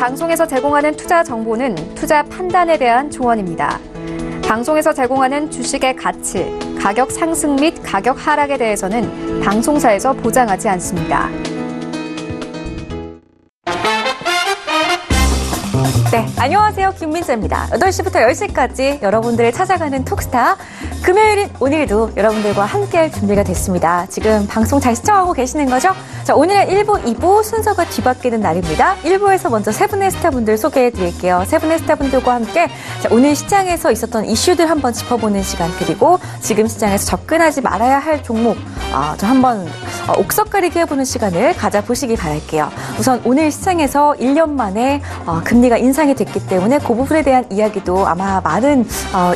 방송에서 제공하는 투자 정보는 투자 판단에 대한 조언입니다. 방송에서 제공하는 주식의 가치, 가격 상승 및 가격 하락에 대해서는 방송사에서 보장하지 않습니다. 네, 안녕하세요. 김민재입니다. 8시부터 10시까지 여러분들을 찾아가는 톡스타. 금요일인 오늘도 여러분들과 함께할 준비가 됐습니다. 지금 방송 잘 시청하고 계시는 거죠? 자, 오늘은 1부, 2부 순서가 뒤바뀌는 날입니다. 1부에서 먼저 세 분의 스타분들 소개해드릴게요. 세 분의 스타분들과 함께 자, 오늘 시장에서 있었던 이슈들 한번 짚어보는 시간, 그리고 지금 시장에서 접근하지 말아야 할 종목 좀 한번 옥석가리기 해보는 시간을 가져보시기 바랄게요. 우선 오늘 시장에서 1년 만에 금리가 인상이 됐기 때문에 그 부분에 대한 이야기도 아마 많은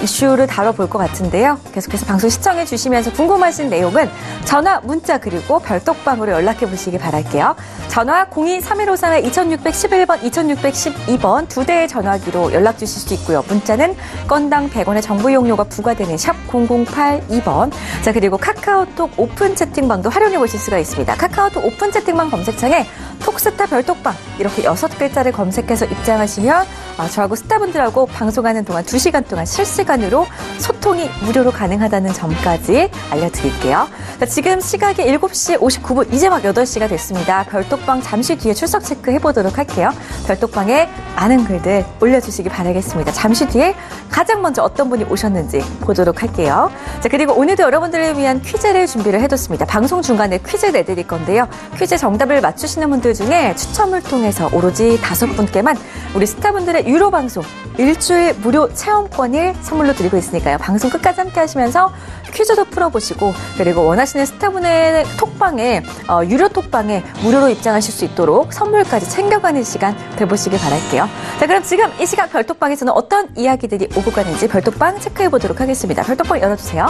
이슈를 다뤄볼 것 같은데요. 계속해서 방송 시청해 주시면서 궁금하신 내용은 전화, 문자 그리고 별톡방으로 연락해 보시기 바랄게요. 전화 02-3153-2611번, 2612번 두 대의 전화기로 연락 주실 수 있고요. 문자는 건당 100원의 정보 이용료가 부과되는 샵 0082번. 자, 그리고 카카오톡 오픈 채팅방도 활용해 보실 수가 있습니다. 카카오톡 오픈 채팅방 검색창에 톡스타 별톡방 이렇게 6글자를 검색해서 입장하시면 저하고 스타분들하고 방송하는 동안 2시간 동안 실시간으로 소통이 무료로 가능하다는 점까지 알려드릴게요. 자, 지금 시각이 7시 59분, 이제 막 8시가 됐습니다. 별톡방 잠시 뒤에 출석 체크해보도록 할게요. 별톡방에 많은 글들 올려주시기 바라겠습니다. 잠시 뒤에 가장 먼저 어떤 분이 오셨는지 보도록 할게요. 자, 그리고 오늘도 여러분들을 위한 퀴즈를 준비를 해뒀습니다. 방송 중간에 퀴즈 내드릴 건데요. 퀴즈 정답을 맞추시는 분들 중에 추첨을 통해서 오로지 5분께만 우리 스타분들의 유료 방송 일주일 무료 체험권을 선물로 드리고 있으니까요. 방송 끝까지 함께 하시면서 퀴즈도 풀어보시고, 그리고 원하시는 스타분의 톡방에 유료 톡방에 무료로 입장하실 수 있도록 선물까지 챙겨가는 시간 돼보시길 바랄게요. 자, 그럼 지금 이 시각 별톡방에서는 어떤 이야기들이 오고 가는지 별톡방 체크해보도록 하겠습니다. 별톡방 열어주세요.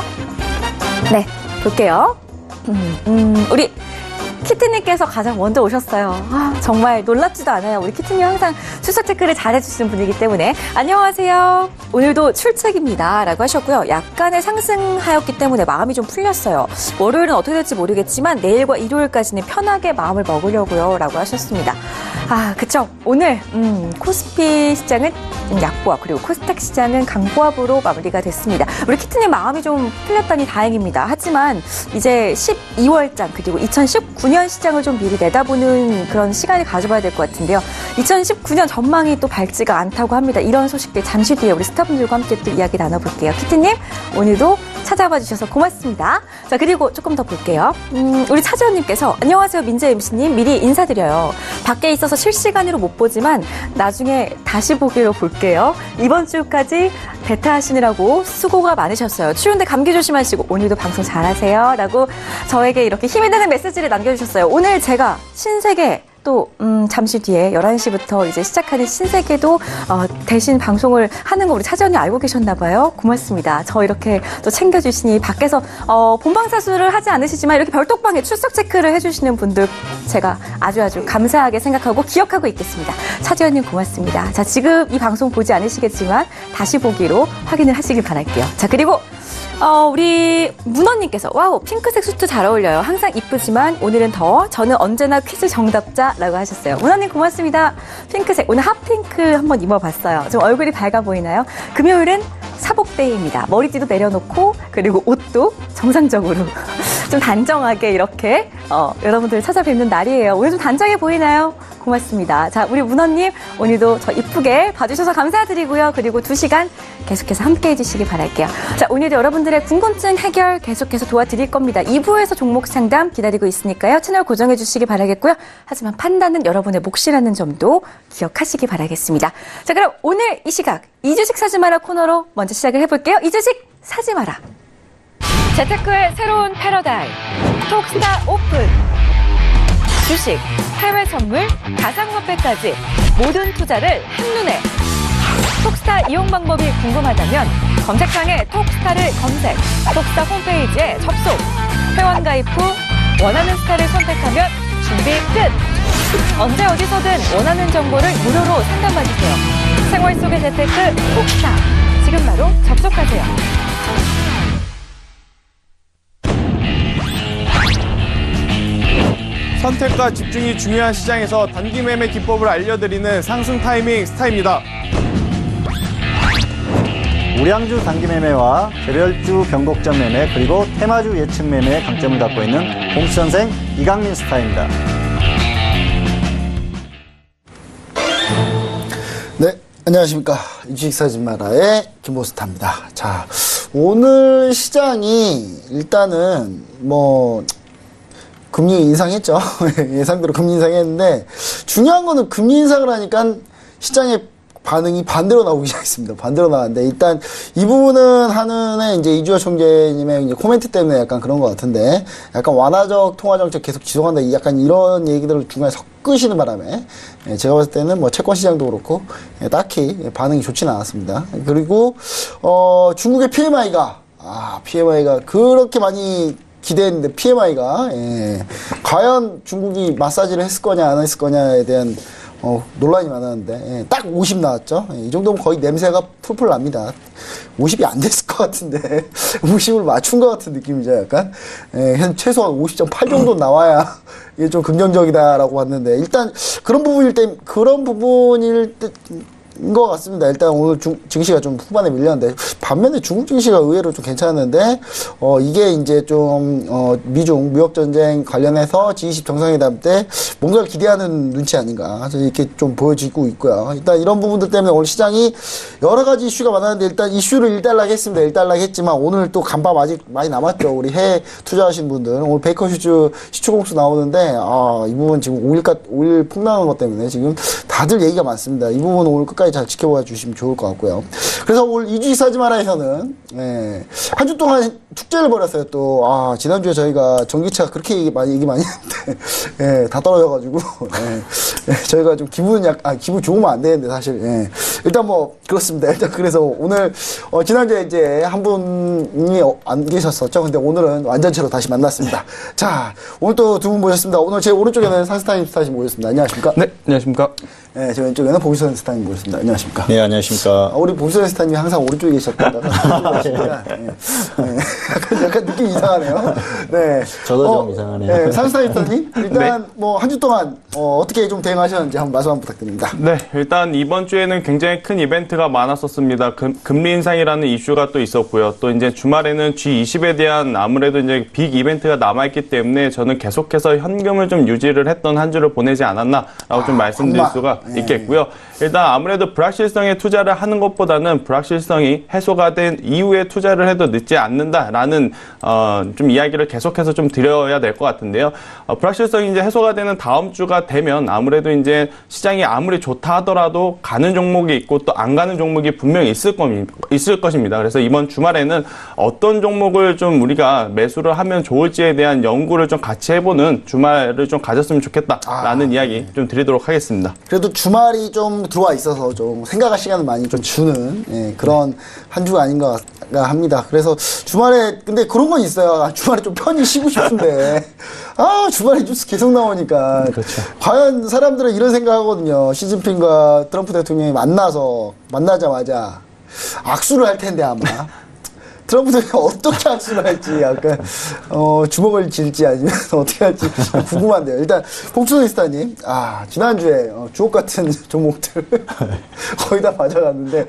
네, 볼게요. 우리 키트님께서 가장 먼저 오셨어요. 정말 놀랍지도 않아요. 우리 키트님 항상 출석 체크를 잘해주시는 분이기 때문에. 안녕하세요. 오늘도 출첵입니다 라고 하셨고요. 약간의 상승하였기 때문에 마음이 좀 풀렸어요. 월요일은 어떻게 될지 모르겠지만 내일과 일요일까지는 편하게 마음을 먹으려고요 라고 하셨습니다. 그쵸. 오늘 코스피 시장은 약보합, 그리고 코스닥 시장은 강보합으로 마무리가 됐습니다. 우리 키트님 마음이 좀 풀렸다니 다행입니다. 하지만 이제 12월장 그리고 2019년 시장을 좀 미리 내다보는 그런 시간을 가져봐야 될 것 같은데요. 2019년 전망이 또 밝지가 않다고 합니다. 이런 소식들 잠시 뒤에 우리 스타분들과 함께 또 이야기 나눠볼게요. 키트님, 오늘도 찾아봐 주셔서 고맙습니다. 자, 그리고 조금 더 볼게요. 우리 차지원님께서 안녕하세요, 민재 MC님. 미리 인사드려요. 밖에 있어서 실시간으로 못 보지만 나중에 다시 보기로 볼게요. 이번 주까지 베타 하시느라고 수고가 많으셨어요. 추운데 감기 조심하시고 오늘도 방송 잘하세요 라고 저에게 이렇게 힘이 되는 메시지를 남겨주셨어요. 오늘 제가 신세계 또 잠시 뒤에 11시부터 이제 시작하는 신세계도 대신 방송을 하는 거 우리 차지원님 알고 계셨나 봐요. 고맙습니다. 저 이렇게 또 챙겨주시니 밖에서 본방사수를 하지 않으시지만 이렇게 별톡방에 출석 체크를 해주시는 분들 제가 아주 감사하게 생각하고 기억하고 있겠습니다. 차지원님 고맙습니다. 자, 지금 이 방송 보지 않으시겠지만 다시 보기로 확인을 하시길 바랄게요. 자, 그리고 우리 문원님께서 와우, 핑크색 수트 잘 어울려요. 항상 이쁘지만 오늘은 더 저는 언제나 퀴즈 정답자라고 하셨어요. 문원님 고맙습니다. 핑크색, 오늘 핫핑크 한번 입어봤어요. 좀 얼굴이 밝아 보이나요? 금요일은 사복데이입니다. 머리띠도 내려놓고 그리고 옷도 정상적으로 좀 단정하게 이렇게 여러분들 찾아뵙는 날이에요. 오늘 좀 단정해 보이나요? 고맙습니다. 자, 우리 문원님 오늘도 저 이쁘게 봐주셔서 감사드리고요. 그리고 2시간 계속해서 함께 해주시기 바랄게요. 자, 오늘도 여러분들의 궁금증 해결 계속해서 도와드릴 겁니다. 2부에서 종목 상담 기다리고 있으니까요. 채널 고정해 주시기 바라겠고요. 하지만 판단은 여러분의 몫이라는 점도 기억하시기 바라겠습니다. 자, 그럼 오늘 이 시각 이주식 사지 마라 코너로 먼저 시작을 해볼게요. 이주식 사지 마라. 재테크의 새로운 패러다임 톡스타 오픈. 주식, 해외 선물, 가상화폐까지 모든 투자를 한눈에. 톡스타 이용 방법이 궁금하다면 검색창에 톡스타를 검색, 톡스타 홈페이지에 접속, 회원 가입 후 원하는 스타를 선택하면 준비 끝! 언제 어디서든 원하는 정보를 무료로 상담받으세요. 생활 속의 재테크 톡스타, 지금 바로 접속하세요. 선택과 집중이 중요한 시장에서 단기 매매 기법을 알려드리는 상승 타이밍 스타입니다. 우량주 단기 매매와 개별주 변곡점 매매 그리고 테마주 예측 매매의 강점을 갖고 있는 공시선생 이강민 스타입니다. 네, 안녕하십니까. 주식사진마라의 김보스타입니다. 자, 오늘 시장이 일단은 금리 인상했죠. 예상대로 금리 인상했는데 중요한 거는 금리 인상을 하니까 시장의 반응이 반대로 나오기 시작했습니다. 반대로 나왔는데 일단 이 부분은 한은의 이제 이주호 총재님의 이제 코멘트 때문에 약간 그런 것 같은데 약간 완화적 통화 정책 계속 지속한다. 약간 이런 얘기들을 중간에 섞으시는 바람에 제가 봤을 때는 뭐 채권 시장도 그렇고 딱히 반응이 좋지는 않았습니다. 그리고 중국의 PMI가 그렇게 많이 기대했는데 PMI가 과연 중국이 마사지를 했을 거냐 안 했을 거냐에 대한 논란이 많았는데 딱 50 나왔죠. 이 정도면 거의 냄새가 풀풀 납니다. 50이 안 됐을 것 같은데 50을 맞춘 것 같은 느낌이죠. 약간 최소한 50.8 정도 나와야 이게 좀 긍정적이다라고 봤는데 일단 그런 부분일 것 같습니다. 일단 오늘 증시가 좀 후반에 밀렸는데 반면에 중국 증시가 의외로 좀 괜찮았는데 이게 이제 좀 미중 무역 전쟁 관련해서 G20 정상회담 때 뭔가를 기대하는 눈치 아닌가 이렇게 좀 보여지고 있고요. 일단 이런 부분들 때문에 오늘 시장이 여러 가지 이슈가 많았는데 일단 이슈를 일단락 했습니다. 일단락 했지만 오늘 또 간밤 아직 많이 남았죠. 우리 해외 투자하신 분들 오늘 베이커슈즈 시초공수 나오는데 이 부분 지금 5일 폭락한 것 때문에 지금 다들 얘기가 많습니다. 이 부분 오늘 끝까지 잘 지켜봐 주시면 좋을 것 같고요. 그래서 오늘 이주식 사지마라에서는 한 주 동안 축제를 벌였어요. 또 지난주에 저희가 전기차가 그렇게 얘기 많이 했는데 다 떨어져가지고 저희가 좀 기분 좋으면 안 되는데 사실 일단 뭐 그렇습니다. 일단 그래서 오늘 지난주에 이제 한 분이 안 계셨었죠. 근데 오늘은 완전체로 다시 만났습니다. 자, 오늘 또 두 분 모셨습니다. 오늘 제 오른쪽에는 산스타임 스타님 모셨습니다. 안녕하십니까? 네, 안녕하십니까? 네, 제 왼쪽에는 보기선 스타님 모셨습니다. 안녕하십니까? 네, 안녕하십니까? 우리 보기선 스타님이 항상 오른쪽에 계셨다가 약간 느낌이 이상하네요. 네. 저도 좀 이상하네요. 네, 산스타임 스타님 일단 뭐 한 주 동안 어떻게 좀 대응하셨는지 한번 말씀 한번 부탁드립니다. 네, 일단 이번 주에는 굉장히 큰 이벤트가 많았었습니다. 금리 인상이라는 이슈가 또 있었고요. 또 이제 주말에는 G20에 대한 아무래도 이제 빅 이벤트가 남아있기 때문에 저는 계속해서 현금을 좀 유지를 했던 한 주를 보내지 않았나라고 좀 말씀드릴 수가 있겠고요. 일단 아무래도 불확실성에 투자를 하는 것보다는 불확실성이 해소가 된 이후에 투자를 해도 늦지 않는다라는 좀 이야기를 계속해서 좀 드려야 될 것 같은데요. 불확실성이 이제 해소가 되는 다음 주가 되면 아무래도 이제 시장이 아무리 좋다 하더라도 가는 종목이 있고 또 안 가는 종목이 분명히 있을 것입니다. 그래서 이번 주말에는 어떤 종목을 좀 우리가 매수를 하면 좋을지에 대한 연구를 좀 같이 해보는 주말을 좀 가졌으면 좋겠다라는 이야기 좀 드리도록 하겠습니다. 그래도 주말이 좀 들어와 있어서 좀 생각할 시간을 많이 좀 주는 그런 한 주가 아닌가 합니다. 그래서 주말에 근데 그런 건 있어요. 주말에 좀 편히 쉬고 싶은데 주말에 뉴스 계속 나오니까 그렇죠. 과연 사람들은 이런 생각하거든요. 시진핑과 트럼프 대통령이 만나자마자 악수를 할 텐데 아마 트럼프 대통령이 어떻게 악수를 할지 약간 주먹을 쥘지 아니면 어떻게 할지 궁금한데요. 일단 복수니스타님 지난주에 주옥 같은 종목들 거의 다 맞아갔는데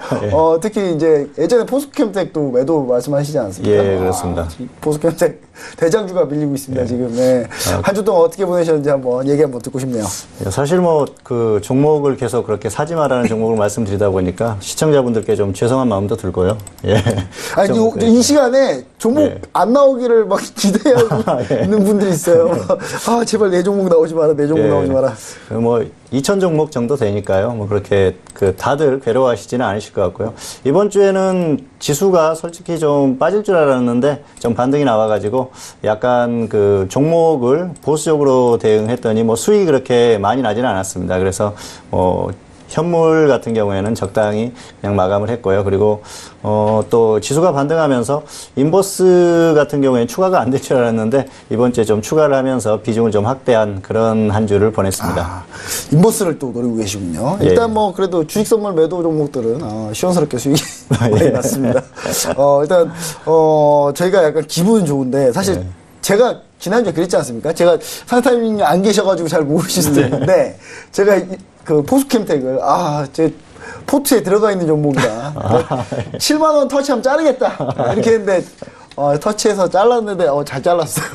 특히 이제 예전에 포스캠텍도 매도 말씀하시지 않았습니까? 예, 그렇습니다. 포스캠텍 대장주가 밀리고 있습니다. 지금 한 주 동안 어떻게 보내셨는지 한번 얘기 한번 듣고 싶네요. 사실 뭐 그 종목을 계속 그렇게 사지 마라는 종목을 말씀드리다 보니까 시청자분들께 좀 죄송한 마음도 들고요. 이 시간에 종목 안 나오기를 막 기대하고 있는 분들이 있어요. 제발 내 종목 나오지 마라, 내 종목 나오지 마라. 뭐 2,000 종목 정도 되니까요. 뭐 그렇게 다들 괴로워하시지는 않으실 것 같고요. 이번 주에는 지수가 솔직히 좀 빠질 줄 알았는데 좀 반등이 나와가지고 약간 그 종목을 보수적으로 대응했더니 뭐 수익이 그렇게 많이 나지는 않았습니다. 그래서 현물 같은 경우에는 적당히 그냥 마감을 했고요. 그리고 또 지수가 반등하면서 인버스 같은 경우에는 추가가 안 될 줄 알았는데 이번 주에 좀 추가를 하면서 비중을 좀 확대한 그런 한 주를 보냈습니다. 인버스를 또 노리고 계시군요. 일단 뭐 그래도 주식 선물 매도 종목들은 시원스럽게 수익이 많이 났습니다. 일단 저희가 약간 기분 좋은데 사실 제가 지난주에 그랬지 않습니까? 제가 상타이밍이 안 계셔가지고 잘 모르실 수도 있는데, 제가 그 포스캠텍을, 제 포트에 들어가 있는 종목이라, 7만원 터치하면 자르겠다. 이렇게 했는데, 터치해서 잘랐는데, 잘 잘랐어요.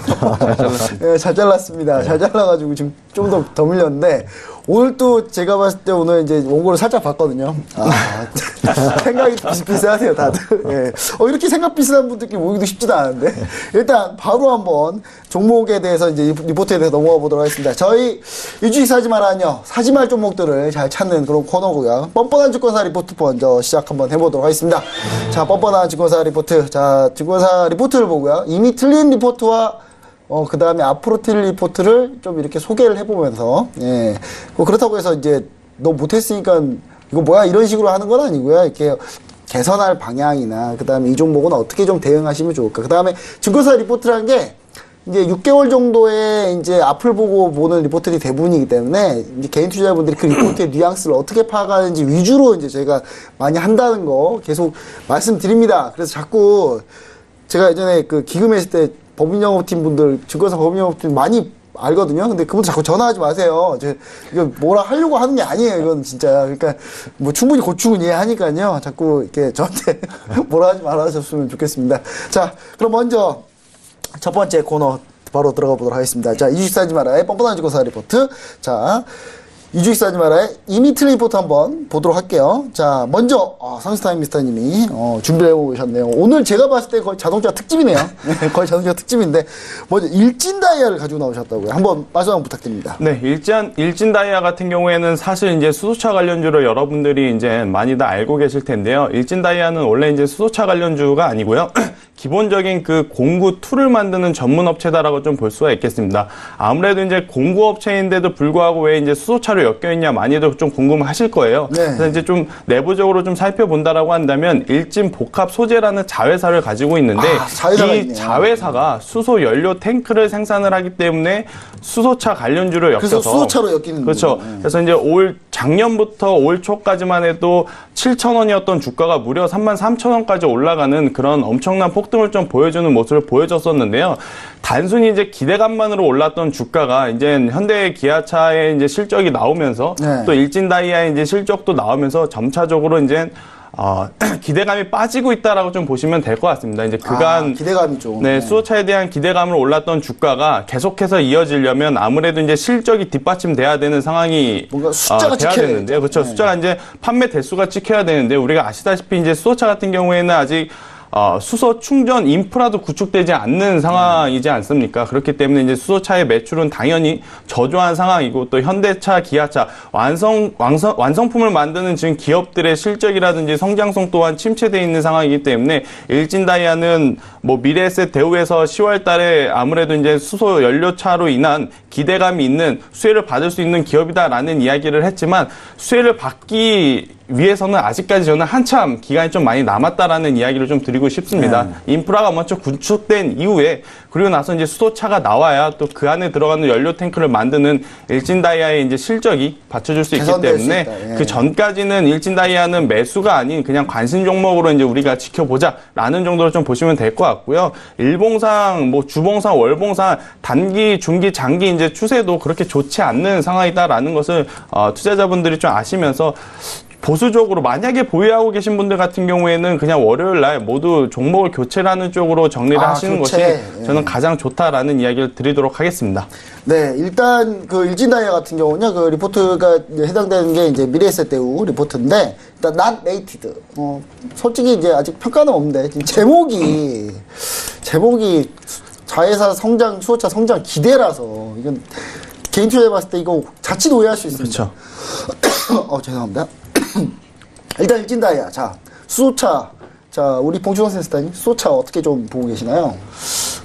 네, 잘 잘랐습니다. 잘 잘라가지고 지금 좀 더 밀렸는데, 오늘 또 제가 봤을 때 오늘 이제 원고를 살짝 봤거든요. 생각이 비슷비슷하세요, 다들. 예. 이렇게 생각 비슷한 분들끼리 모이기도 쉽지도 않은데. 일단 바로 한번 종목에 대해서 이제 리포트에 대해서 넘어가 보도록 하겠습니다. 저희 유주식 사지 말아요. 사지 말 종목들을 잘 찾는 그런 코너고요. 뻔뻔한 증권사 리포트 먼저 시작 한번 해보도록 하겠습니다. 자, 뻔뻔한 증권사 리포트. 자, 증권사 리포트를 보고요. 이미 틀린 리포트와 그 다음에 앞으로 틀 리포트를 좀 이렇게 소개를 해보면서, 예. 그렇다고 해서 이제 너 못했으니까 이거 뭐야 이런 식으로 하는 건 아니고요. 이렇게 개선할 방향이나 그 다음에 이 종목은 어떻게 좀 대응하시면 좋을까. 그 다음에 증권사 리포트라는 게 이제 6개월 정도의 이제 앞을 보고 보는 리포트들이 대부분이기 때문에 이제 개인 투자자분들이 그 리포트의 뉘앙스를 어떻게 파악하는지 위주로 이제 저희가 많이 한다는 거 계속 말씀드립니다. 그래서 자꾸 제가 예전에 그 기금했을 때 법인영업팀 분들, 증권사 법인영업팀 많이 알거든요. 근데 그분들 자꾸 전화하지 마세요. 이거 뭐라 하려고 하는 게 아니에요. 이건 진짜. 그러니까 뭐 충분히 고충은 이해하니까요. 자꾸 이렇게 저한테 뭐라 하지 말아줬으면 좋겠습니다. 자, 그럼 먼저 첫 번째 코너 바로 들어가 보도록 하겠습니다. 자, 이주식 사지 마라의 뻔뻔한 증권사 리포트. 자, 이주식 사지 마라의 이미 틀린 리포트 한번 보도록 할게요. 자, 먼저 선스타임 미스터님이 준비해 오셨네요. 오늘 제가 봤을 때 거의 자동차 특집이네요. 거의 자동차 특집인데 먼저 일진 다이아를 가지고 나오셨다고요. 한번 말씀 한번 부탁드립니다. 네, 일진 다이아 같은 경우에는 사실 이제 수소차 관련주로 여러분들이 이제 많이 다 알고 계실 텐데요. 일진 다이아는 원래 이제 수소차 관련주가 아니고요. 기본적인 그 공구 툴을 만드는 전문 업체다라고 좀 볼 수가 있겠습니다. 아무래도 이제 공구 업체인데도 불구하고 왜 이제 수소차로 엮여 있냐 많이들 좀 궁금하실 거예요. 네. 그래서 이제 좀 내부적으로 좀 살펴본다라고 한다면 일진 복합 소재라는 자회사를 가지고 있는데 자회사가 이 있네요. 자회사가 수소 연료 탱크를 생산을 하기 때문에 수소차 관련주로 엮여서 그래서 수소차로 엮이는 그렇죠. 거죠. 그래서 이제 작년부터 올 초까지만 해도 7,000원이었던 주가가 무려 33,000원까지 올라가는 그런 엄청난 폭등을 좀 보여주는 모습을 보여줬었는데요. 단순히 이제 기대감만으로 올랐던 주가가 이제 현대 기아차의 이제 실적이 나오면서 네. 또 일진 다이아의 이제 실적도 나오면서 점차적으로 이제 기대감이 빠지고 있다라고 좀 보시면 될 것 같습니다. 이제 그간 기대감이 좀. 네, 수소차에 대한 기대감을 올랐던 주가가 계속해서 이어지려면 아무래도 이제 실적이 뒷받침돼야 되는 상황이 뭔가 숫자가 돼야 찍혀야 되는데요. 그렇죠. 네. 숫자가 이제 판매 대수가 찍혀야 되는데 우리가 아시다시피 이제 수소차 같은 경우에는 아직 수소 충전 인프라도 구축되지 않는 상황이지 않습니까? 그렇기 때문에 이제 수소차의 매출은 당연히 저조한 상황이고 또 현대차, 기아차 완성품을 만드는 지금 기업들의 실적이라든지 성장성 또한 침체되어 있는 상황이기 때문에 일진다이아는 뭐 미래에셋 대우에서 10월 달에 아무래도 이제 수소 연료차로 인한 기대감이 있는 수혜를 받을 수 있는 기업이다라는 이야기를 했지만 수혜를 받기 위해서는 아직까지 저는 한참 기간이 좀 많이 남았다라는 이야기를 좀 드리고 싶습니다. 인프라가 먼저 구축된 이후에 그리고 나서 이제 수소차가 나와야 또 그 안에 들어가는 연료 탱크를 만드는 일진다이아의 이제 실적이 받쳐줄 수 있기 때문에 그 전까지는 일진다이아는 매수가 아닌 그냥 관심 종목으로 이제 우리가 지켜보자라는 정도로 좀 보시면 될 것 같고요. 일봉상, 뭐 주봉상, 월봉상 단기, 중기, 장기 이제 추세도 그렇게 좋지 않는 상황이다라는 것을 투자자분들이 좀 아시면서 보수적으로 만약에 보유하고 계신 분들 같은 경우에는 그냥 월요일 날 모두 종목을 교체를 하는 쪽으로 정리를 하시는 교체. 것이 저는 가장 좋다라는 이야기를 드리도록 하겠습니다. 네, 일단 그 일진다이아 같은 경우는요, 그 리포트가 이제 해당되는 게 이제 미래에셋 대우 리포트인데 일단 not rated. 솔직히 이제 아직 평가는 없는데 지금 제목이 자회사 성장, 수소차 성장 기대라서 이건 개인 투자해 봤을 때 이거 자칫 오해할 수 있습니다. 그렇죠. 죄송합니다. 일단 일진다이아. 자, 수소차. 자, 우리 봉준호 센스타님, 수소차 어떻게 좀 보고 계시나요?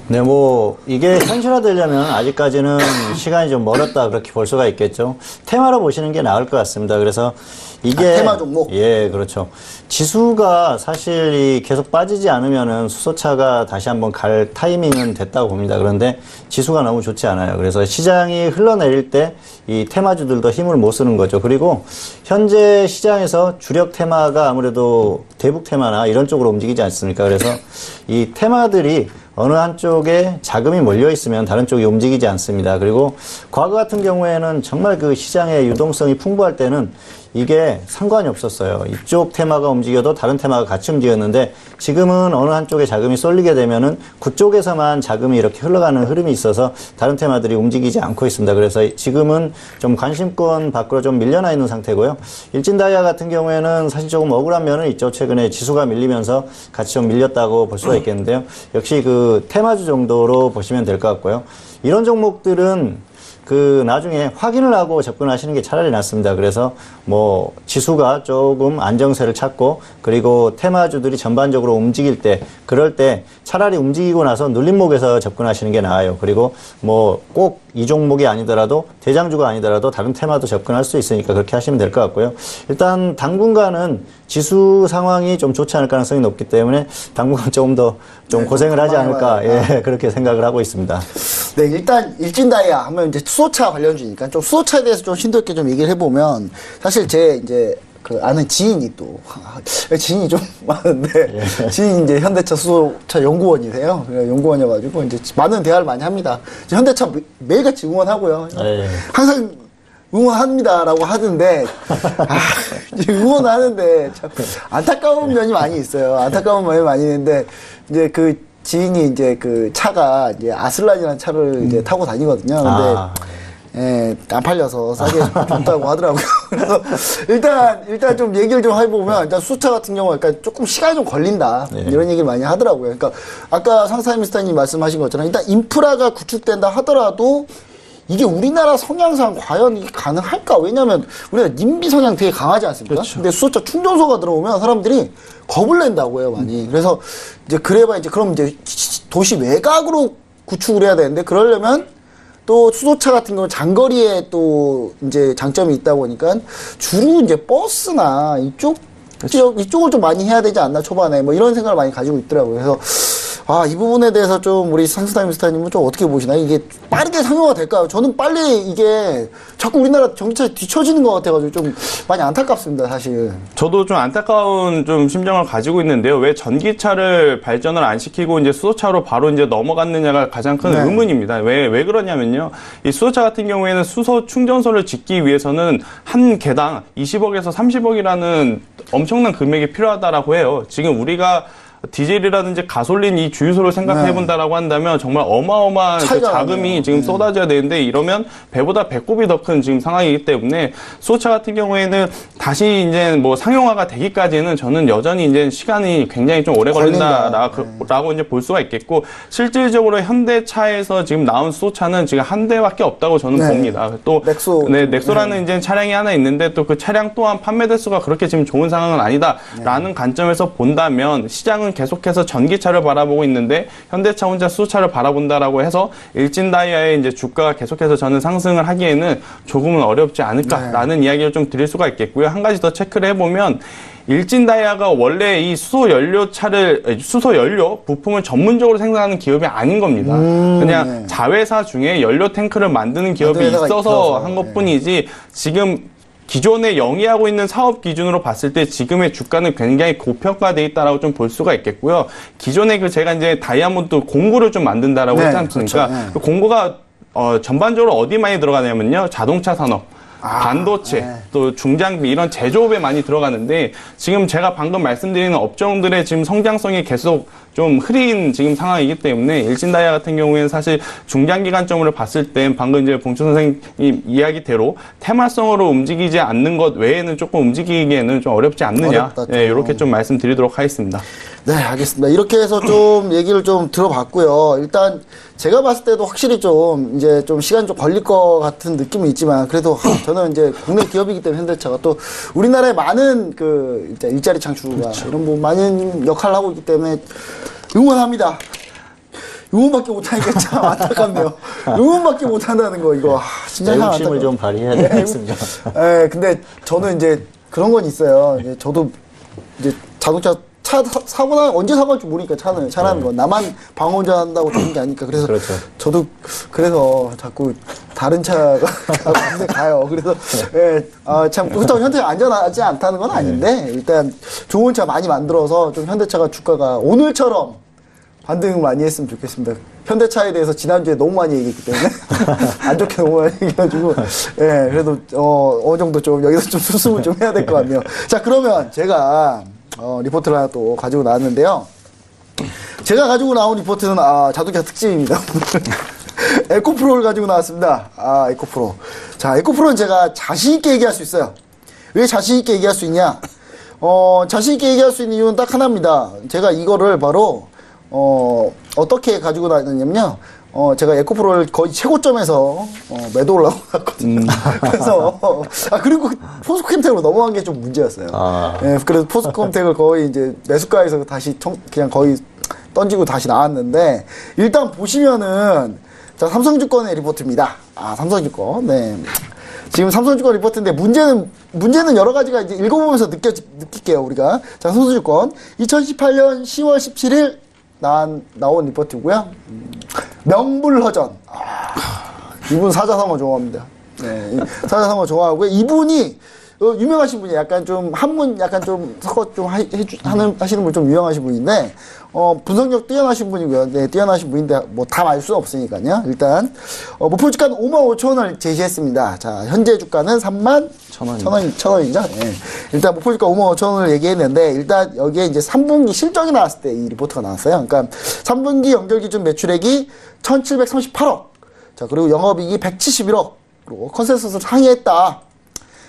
네, 뭐 이게 현실화되려면 아직까지는 시간이 좀 멀었다 그렇게 볼 수가 있겠죠. 테마로 보시는 게 나을 것 같습니다. 그래서 이게 테마 종목. 예, 그렇죠. 지수가 사실 계속 빠지지 않으면은 수소차가 다시 한번 갈 타이밍은 됐다고 봅니다. 그런데 지수가 너무 좋지 않아요. 그래서 시장이 흘러내릴 때 이 테마주들도 힘을 못 쓰는 거죠. 그리고 현재 시장에서 주력 테마가 아무래도 대북 테마나 이런 쪽으로 움직이지 않습니까? 그래서 이 테마들이 어느 한쪽에 자금이 몰려 있으면 다른 쪽이 움직이지 않습니다. 그리고 과거 같은 경우에는 정말 그 시장의 유동성이 풍부할 때는 이게 상관이 없었어요. 이쪽 테마가 움직여도 다른 테마가 같이 움직였는데 지금은 어느 한쪽에 자금이 쏠리게 되면은 그쪽에서만 자금이 이렇게 흘러가는 흐름이 있어서 다른 테마들이 움직이지 않고 있습니다. 그래서 지금은 좀 관심권 밖으로 좀 밀려나 있는 상태고요. 일진다이아 같은 경우에는 사실 조금 억울한 면은 있죠. 최근에 지수가 밀리면서 같이 좀 밀렸다고 볼 수가 있겠는데요. 역시 그 테마주 정도로 보시면 될 것 같고요. 이런 종목들은 그 나중에 확인을 하고 접근하시는 게 차라리 낫습니다. 그래서 뭐 지수가 조금 안정세를 찾고 그리고 테마주들이 전반적으로 움직일 때 그럴 때 차라리 움직이고 나서 눌림목에서 접근하시는 게 나아요. 그리고 뭐 꼭 이 종목이 아니더라도 대장주가 아니더라도 다른 테마도 접근할 수 있으니까 그렇게 하시면 될 것 같고요. 일단 당분간은 지수 상황이 좀 좋지 않을 가능성이 높기 때문에 당분간 조금 더 좀 고생을 하지 않을까 예, 그렇게 생각을 하고 있습니다. 네, 일단 일진다이아 하면 이제 수소차 관련주니까 좀 수소차에 대해서 좀 심도 있게 좀 얘기를 해보면 사실 제 이제 그 아는 지인이 또 지인이 좀 많은데 지인이 이제 현대차 수소차 연구원이세요. 연구원이어가지고 이제 많은 대화를 많이 합니다. 현대차 매일같이 응원하고요. 항상 응원합니다라고 하던데 응원하는데 참 안타까운 면이 많이 있어요. 안타까운 면이 많이 있는데 이제 그 지인이 이제 그 차가 이제 아슬란이라는 차를 이제 타고 다니거든요. 근데 예, 안 팔려서 싸게 줬다고 하더라고요. 그래서 일단 좀 얘기를 좀 해보면 일단 수차 같은 경우 그러니까 조금 시간이 좀 걸린다 이런 얘기를 많이 하더라고요. 그러니까 아까 상사임스타님 말씀하신 것처럼 일단 인프라가 구축된다 하더라도 이게 우리나라 성향상 과연 이게 가능할까? 왜냐면 우리가 님비 성향 되게 강하지 않습니까? 그렇죠. 근데 수소차 충전소가 들어오면 사람들이 겁을 낸다고 해요, 많이. 그래서 이제 그래봐 이제 그럼 이제 도시 외곽으로 구축을 해야 되는데 그러려면 또 수소차 같은 경우는 장거리에 또 이제 장점이 있다 보니까 주로 이제 버스나 이쪽을 좀 많이 해야 되지 않나 초반에 뭐 이런 생각을 많이 가지고 있더라고요. 그래서 이 부분에 대해서 좀 우리 상수타임스타님은 좀 어떻게 보시나요? 이게 빠르게 상용화 될까요? 저는 빨리 이게 자꾸 우리나라 전기차 뒤처지는 것 같아가지고 좀 많이 안타깝습니다, 사실. 저도 좀 안타까운 좀 심정을 가지고 있는데요. 왜 전기차를 발전을 안 시키고 이제 수소차로 바로 이제 넘어갔느냐가 가장 큰 의문입니다. 왜 그러냐면요. 이 수소차 같은 경우에는 수소 충전소를 짓기 위해서는 한 개당 20억에서 30억이라는 엄청난 금액이 필요하다라고 해요. 지금 우리가 디젤이라든지 가솔린 이 주유소를 생각해 본다라고 한다면 정말 어마어마한 그 자금이 지금 쏟아져야 되는데 이러면 배보다 배꼽이 더 큰 지금 상황이기 때문에 수소차 같은 경우에는 다시 이제 뭐 상용화가 되기까지는 저는 여전히 이제 시간이 굉장히 좀 오래 걸린다라고 이제 볼 수가 있겠고 실질적으로 현대차에서 지금 나온 수소차는 지금 한 대밖에 없다고 저는 봅니다. 또 넥소라는 이제 차량이 하나 있는데 또 그 차량 또한 판매 대수가 그렇게 지금 좋은 상황은 아니다라는 관점에서 본다면 시장은 계속해서 전기차를 바라보고 있는데 현대차 혼자 수소차를 바라본다라고 해서 일진다이아의 이제 주가가 계속해서 저는 상승을 하기에는 조금은 어렵지 않을까라는 이야기를 좀 드릴 수가 있겠고요. 한 가지 더 체크를 해보면 일진다이아가 원래 이 수소 연료 부품을 전문적으로 생산하는 기업이 아닌 겁니다. 그냥 자회사 중에 연료 탱크를 만드는 기업이 있어서 한 것뿐이지 지금 기존에 영위하고 있는 사업 기준으로 봤을 때 지금의 주가는 굉장히 고평가돼 있다라고 좀 볼 수가 있겠고요. 기존에 제가 이제 다이아몬드 공구를 좀 만든다라고 했지 않습니까? 그렇죠. 그 공구가 전반적으로 어디 많이 들어가냐면요. 자동차 산업, 반도체, 또 중장비 이런 제조업에 많이 들어가는데 지금 제가 방금 말씀드리는 업종들의 지금 성장성이 계속 좀 흐린 지금 상황이기 때문에 일진다이아 같은 경우에는 사실 중장기 관점으로 봤을 때 방금 이제 봉춘 선생님 이야기대로 테마성으로 움직이지 않는 것 외에는 조금 움직이기에는 좀 어렵지 않느냐. 네, 이렇게 좀 말씀드리도록 하겠습니다. 네, 알겠습니다. 이렇게 해서 좀 얘기를 좀 들어봤고요. 일단 제가 봤을 때도 확실히 좀 이제 좀 시간이 좀 걸릴 것 같은 느낌은 있지만 그래도 저는 이제 국내 기업이기 때문에 현대차가 또 우리나라에 많은 그 일자리 창출과 이런 뭐 많은 역할을 하고 있기 때문에 응원합니다. 응원밖에 못하니까 참 안타깝네요. 응원밖에 못한다는 거 이거 진짜 욕심을 좀 발휘해야 되겠습니다. 네, 근데 저는 이제 그런 건 있어요. 이제 저도 이제 자동차 사고 나 언제 사고 할지 모르니까 차라는 거 나만 방어 운전한다고 되는 게 아니니까 그래서 저도 그래서 자꾸 다른 차가 군대 가요. 그래서 참 그렇다고 현대차 안전하지 않다는 건 아닌데 일단 좋은 차 많이 만들어서 좀 현대차가 주가가 오늘처럼 반등 많이 했으면 좋겠습니다. 현대차에 대해서 지난주에 너무 많이 얘기했기 때문에 안 좋게 너무 많이 얘기해가지고 예, 그래도 어느 정도 좀 여기서 좀 수습을 좀 해야 될 것 같네요. 자, 그러면 제가 리포트를 하나 또 가지고 나왔는데요. 제가 가지고 나온 리포트는 자동차 특집입니다. 에코프로를 가지고 나왔습니다. 에코프로. 자, 에코프로는 제가 자신있게 얘기할 수 있어요. 왜 자신있게 얘기할 수 있냐? 자신있게 얘기할 수 있는 이유는 딱 하나입니다. 제가 이거를 바로, 어떻게 가지고 나왔냐면요. 제가 에코프로를 거의 최고점에서, 매도를 하고 났거든요. 그래서, 그리고 포스코캠텍으로 넘어간 게 좀 문제였어요. 예, 그래서 포스코캠텍을 거의 이제 매수가에서 다시 그냥 거의 던지고 다시 나왔는데, 일단 보시면은, 자, 삼성증권의 리포트입니다. 삼성증권. 네. 지금 삼성증권 리포트인데 문제는 여러 가지가 이제 읽어보면서 느낄게요, 우리가. 자, 삼성증권. 2018년 10월 17일 나온 리포트고요. 명불허전. 이분 사자성어 좋아합니다. 네. 사자성어 좋아하고요. 이분이 유명하신 분이 약간 좀 한문 약간 좀 섞어 좀 하시는 분 좀 유명하신 분인데 분석력 뛰어나신 분이고요. 네, 뛰어나신 분인데 뭐 다 알 수 없으니까요. 일단 목표 주가는 55,000원을 제시했습니다. 자, 현재 주가는 31,000원이죠. 네. 일단 목표 주가 55,000원을 얘기했는데 일단 여기에 이제 3분기 실적이 나왔을 때 이 리포트가 나왔어요. 그러니까 3분기 연결 기준 매출액이 1,738억. 자, 그리고 영업이익이 171억으로 컨센서스를 상회했다.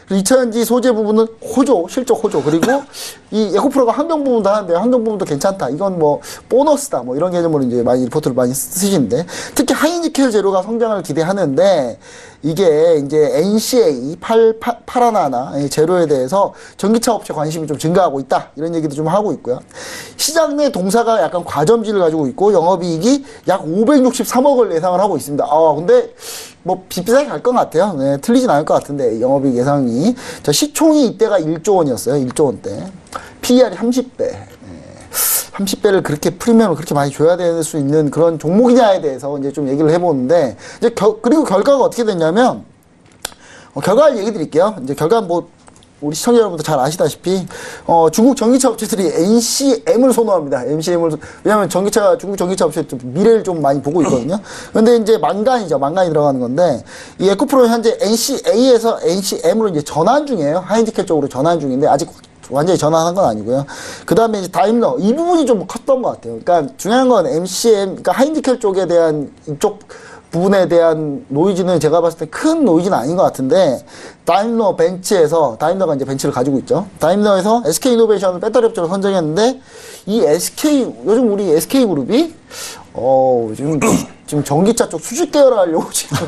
2차전지 소재 부분은 호조, 실적 호조. 그리고 이 에코프로가 환경 부분도 하는데 환경 부분도 괜찮다. 이건 뭐 보너스다. 뭐 이런 개념으로 이제 많이 리포트를 많이 쓰시는데 특히 하이니켈 재료가 성장을 기대하는데 이게 이제 NCA 파라나나 재료에 대해서 전기차 업체 관심이 좀 증가하고 있다. 이런 얘기도 좀 하고 있고요. 시장 내 동사가 약간 과점지를 가지고 있고 영업이익이 약 563억을 예상을 하고 있습니다. 근데 뭐 비슷하게 갈 것 같아요. 네, 틀리진 않을 것 같은데 영업이익 예상이. 자, 시총이 이때가 1조 원이었어요. 1조 원대. PER이 30배. 30배를 그렇게 프리미엄을 그렇게 많이 줘야 될 수 있는 그런 종목이냐에 대해서 이제 좀 얘기를 해보는데 이제 그리고 결과가 어떻게 됐냐면 결과를 얘기 드릴게요. 이제 결과는 뭐 우리 시청자 여러분도 잘 아시다시피 중국 전기차 업체들이 NCM을 선호합니다. NCM을 왜냐하면 중국 전기차 업체 미래를 좀 많이 보고 있거든요. 근데 이제 만간이 들어가는 건데 이 에코프로는 현재 NCA에서 NCM으로 이제 전환 중이에요. 하이니켈 쪽으로 전환 중인데 아직 완전히 전환한 건 아니고요. 그 다음에 이제 다임러 이 부분이 좀 컸던 것 같아요. 그러니까 중요한 건 MCM, 그러니까 하이니켈 쪽에 대한 이쪽 부분에 대한 노이즈는 제가 봤을 때 큰 노이즈는 아닌 것 같은데 다임러 벤츠에서 다임러가 이제 벤츠를 가지고 있죠. 다임러에서 SK 이노베이션을 배터리 업체로 선정했는데 이 요즘 우리 SK 그룹이 지금 전기차 쪽 수직 계열을 하려고 지금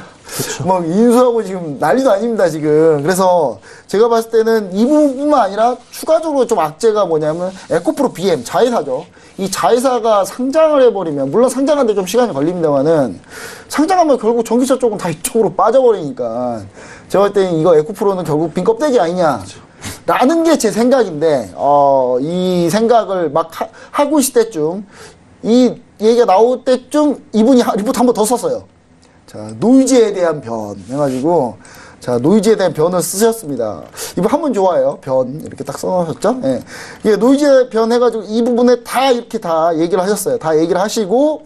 막 인수하고 지금 난리도 아닙니다, 지금. 그래서 제가 봤을 때는 이 부분뿐만 아니라 추가적으로 좀 악재가 뭐냐면 에코프로 BM, 자회사죠. 이 자회사가 상장을 해버리면, 물론 상장하는데 좀 시간이 걸립니다만은 상장하면 결국 전기차 쪽은 다 이쪽으로 빠져버리니까 제가 볼 때는 이거 에코프로는 결국 빈 껍데기 아니냐. 라는 게 제 생각인데, 이 생각을 막 하고 있을 때쯤, 이 얘기가 나올 때쯤 이분이 리포트 한 번 더 썼어요. 자, 노이즈에 대한 변 해가지고 자, 노이즈에 대한 변을 쓰셨습니다. 이분 한번 좋아요. 변 이렇게 딱 써놓으셨죠? 예. 이게 노이즈에 변 해가지고 이 부분에 다 이렇게 다 얘기를 하셨어요. 다 얘기를 하시고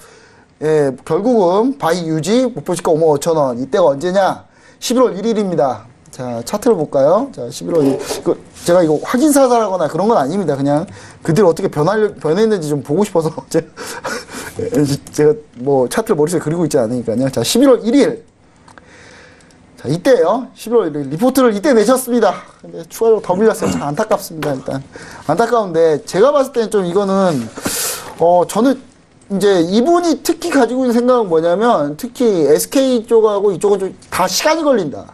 예, 결국은 바이 유지 목표시가 55,000원. 이때가 언제냐? 11월 1일입니다. 자, 차트를 볼까요? 자, 11월 1일. 제가 이거 확인사사라거나 그런 건 아닙니다. 그냥 그들 어떻게 변했는지 좀 보고 싶어서 제가 뭐 차트를 머릿속에 그리고 있지 않으니까요. 자, 11월 1일. 자, 이때요. 11월 1일. 리포트를 이때 내셨습니다. 근데 추가적으로 더 밀렸어요. 참 안타깝습니다. 일단. 안타까운데, 제가 봤을 때는 좀 이거는, 저는 이제 이분이 특히 가지고 있는 생각은 뭐냐면, 특히 SK 쪽하고 이쪽은 좀 다 시간이 걸린다.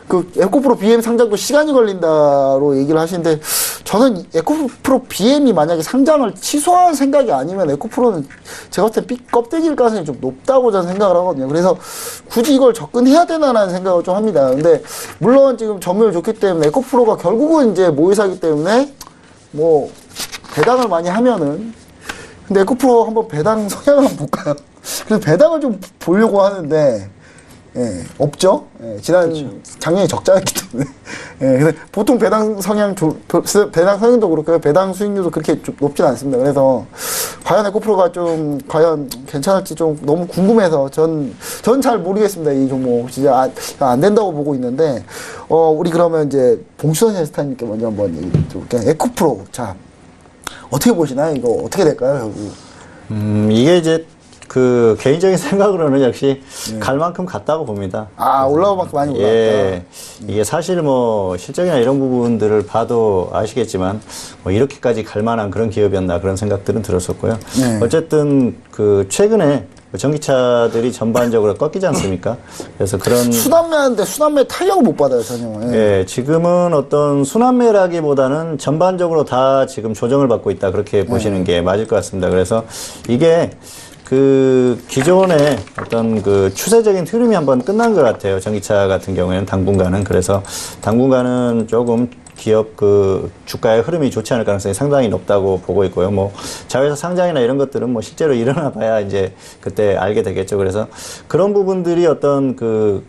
그 에코프로 BM 상장도 시간이 걸린다로 얘기를 하시는데 저는 에코프로 BM이 만약에 상장을 취소할 생각이 아니면 에코프로는 제가 봤을 때 껍데기일 가능성이 좀 높다고 저는 생각을 하거든요. 그래서 굳이 이걸 접근해야 되나라는 생각을 좀 합니다. 근데 물론 지금 점유율 좋기 때문에 에코프로가 결국은 이제 모의사기 때문에 뭐 배당을 많이 하면은 근데 에코프로 한번 배당 성향을 한번 볼까요? 그래서 배당을 좀 보려고 하는데 예, 없죠. 예, 작년에 적자였기 때문에. 예, 그래서 보통 배당 성향도 그렇고요. 배당 수익률도 그렇게 좀 높진 않습니다. 그래서 과연 에코프로가 좀 과연 괜찮을지 좀 너무 궁금해서 전 잘 모르겠습니다. 이 종목 진짜 안 된다고 보고 있는데 우리 그러면 이제 봉수선 헬스타님께 먼저 한번 얘기 드릴게요. 에코프로 자 어떻게 보시나요? 이거 어떻게 될까요? 결국? 이게 이제 그 개인적인 생각으로는 역시 갈 만큼 갔다고 봅니다. 아, 올라올 만큼 많이 올라왔다. 예, 이게 사실 뭐 실적이나 이런 부분들을 봐도 아시겠지만 뭐 이렇게까지 갈 만한 그런 기업이었나 그런 생각들은 들었었고요. 네. 어쨌든 그 최근에 전기차들이 전반적으로 꺾이지 않습니까? 그래서 그런 순환매인데 순환매 탄력을 못 받아요, 전혀. 예. 예, 지금은 어떤 순환매라기보다는 전반적으로 다 지금 조정을 받고 있다 그렇게 보시는 게 맞을 것 같습니다. 그래서 이게 그 기존의 어떤 그 추세적인 흐름이 한번 끝난 것 같아요. 전기차 같은 경우에는 당분간은. 그래서 당분간은 조금 기업 그 주가의 흐름이 좋지 않을 가능성이 상당히 높다고 보고 있고요. 뭐 자회사 상장이나 이런 것들은 뭐 실제로 일어나 봐야 이제 그때 알게 되겠죠. 그래서 그런 부분들이 어떤 그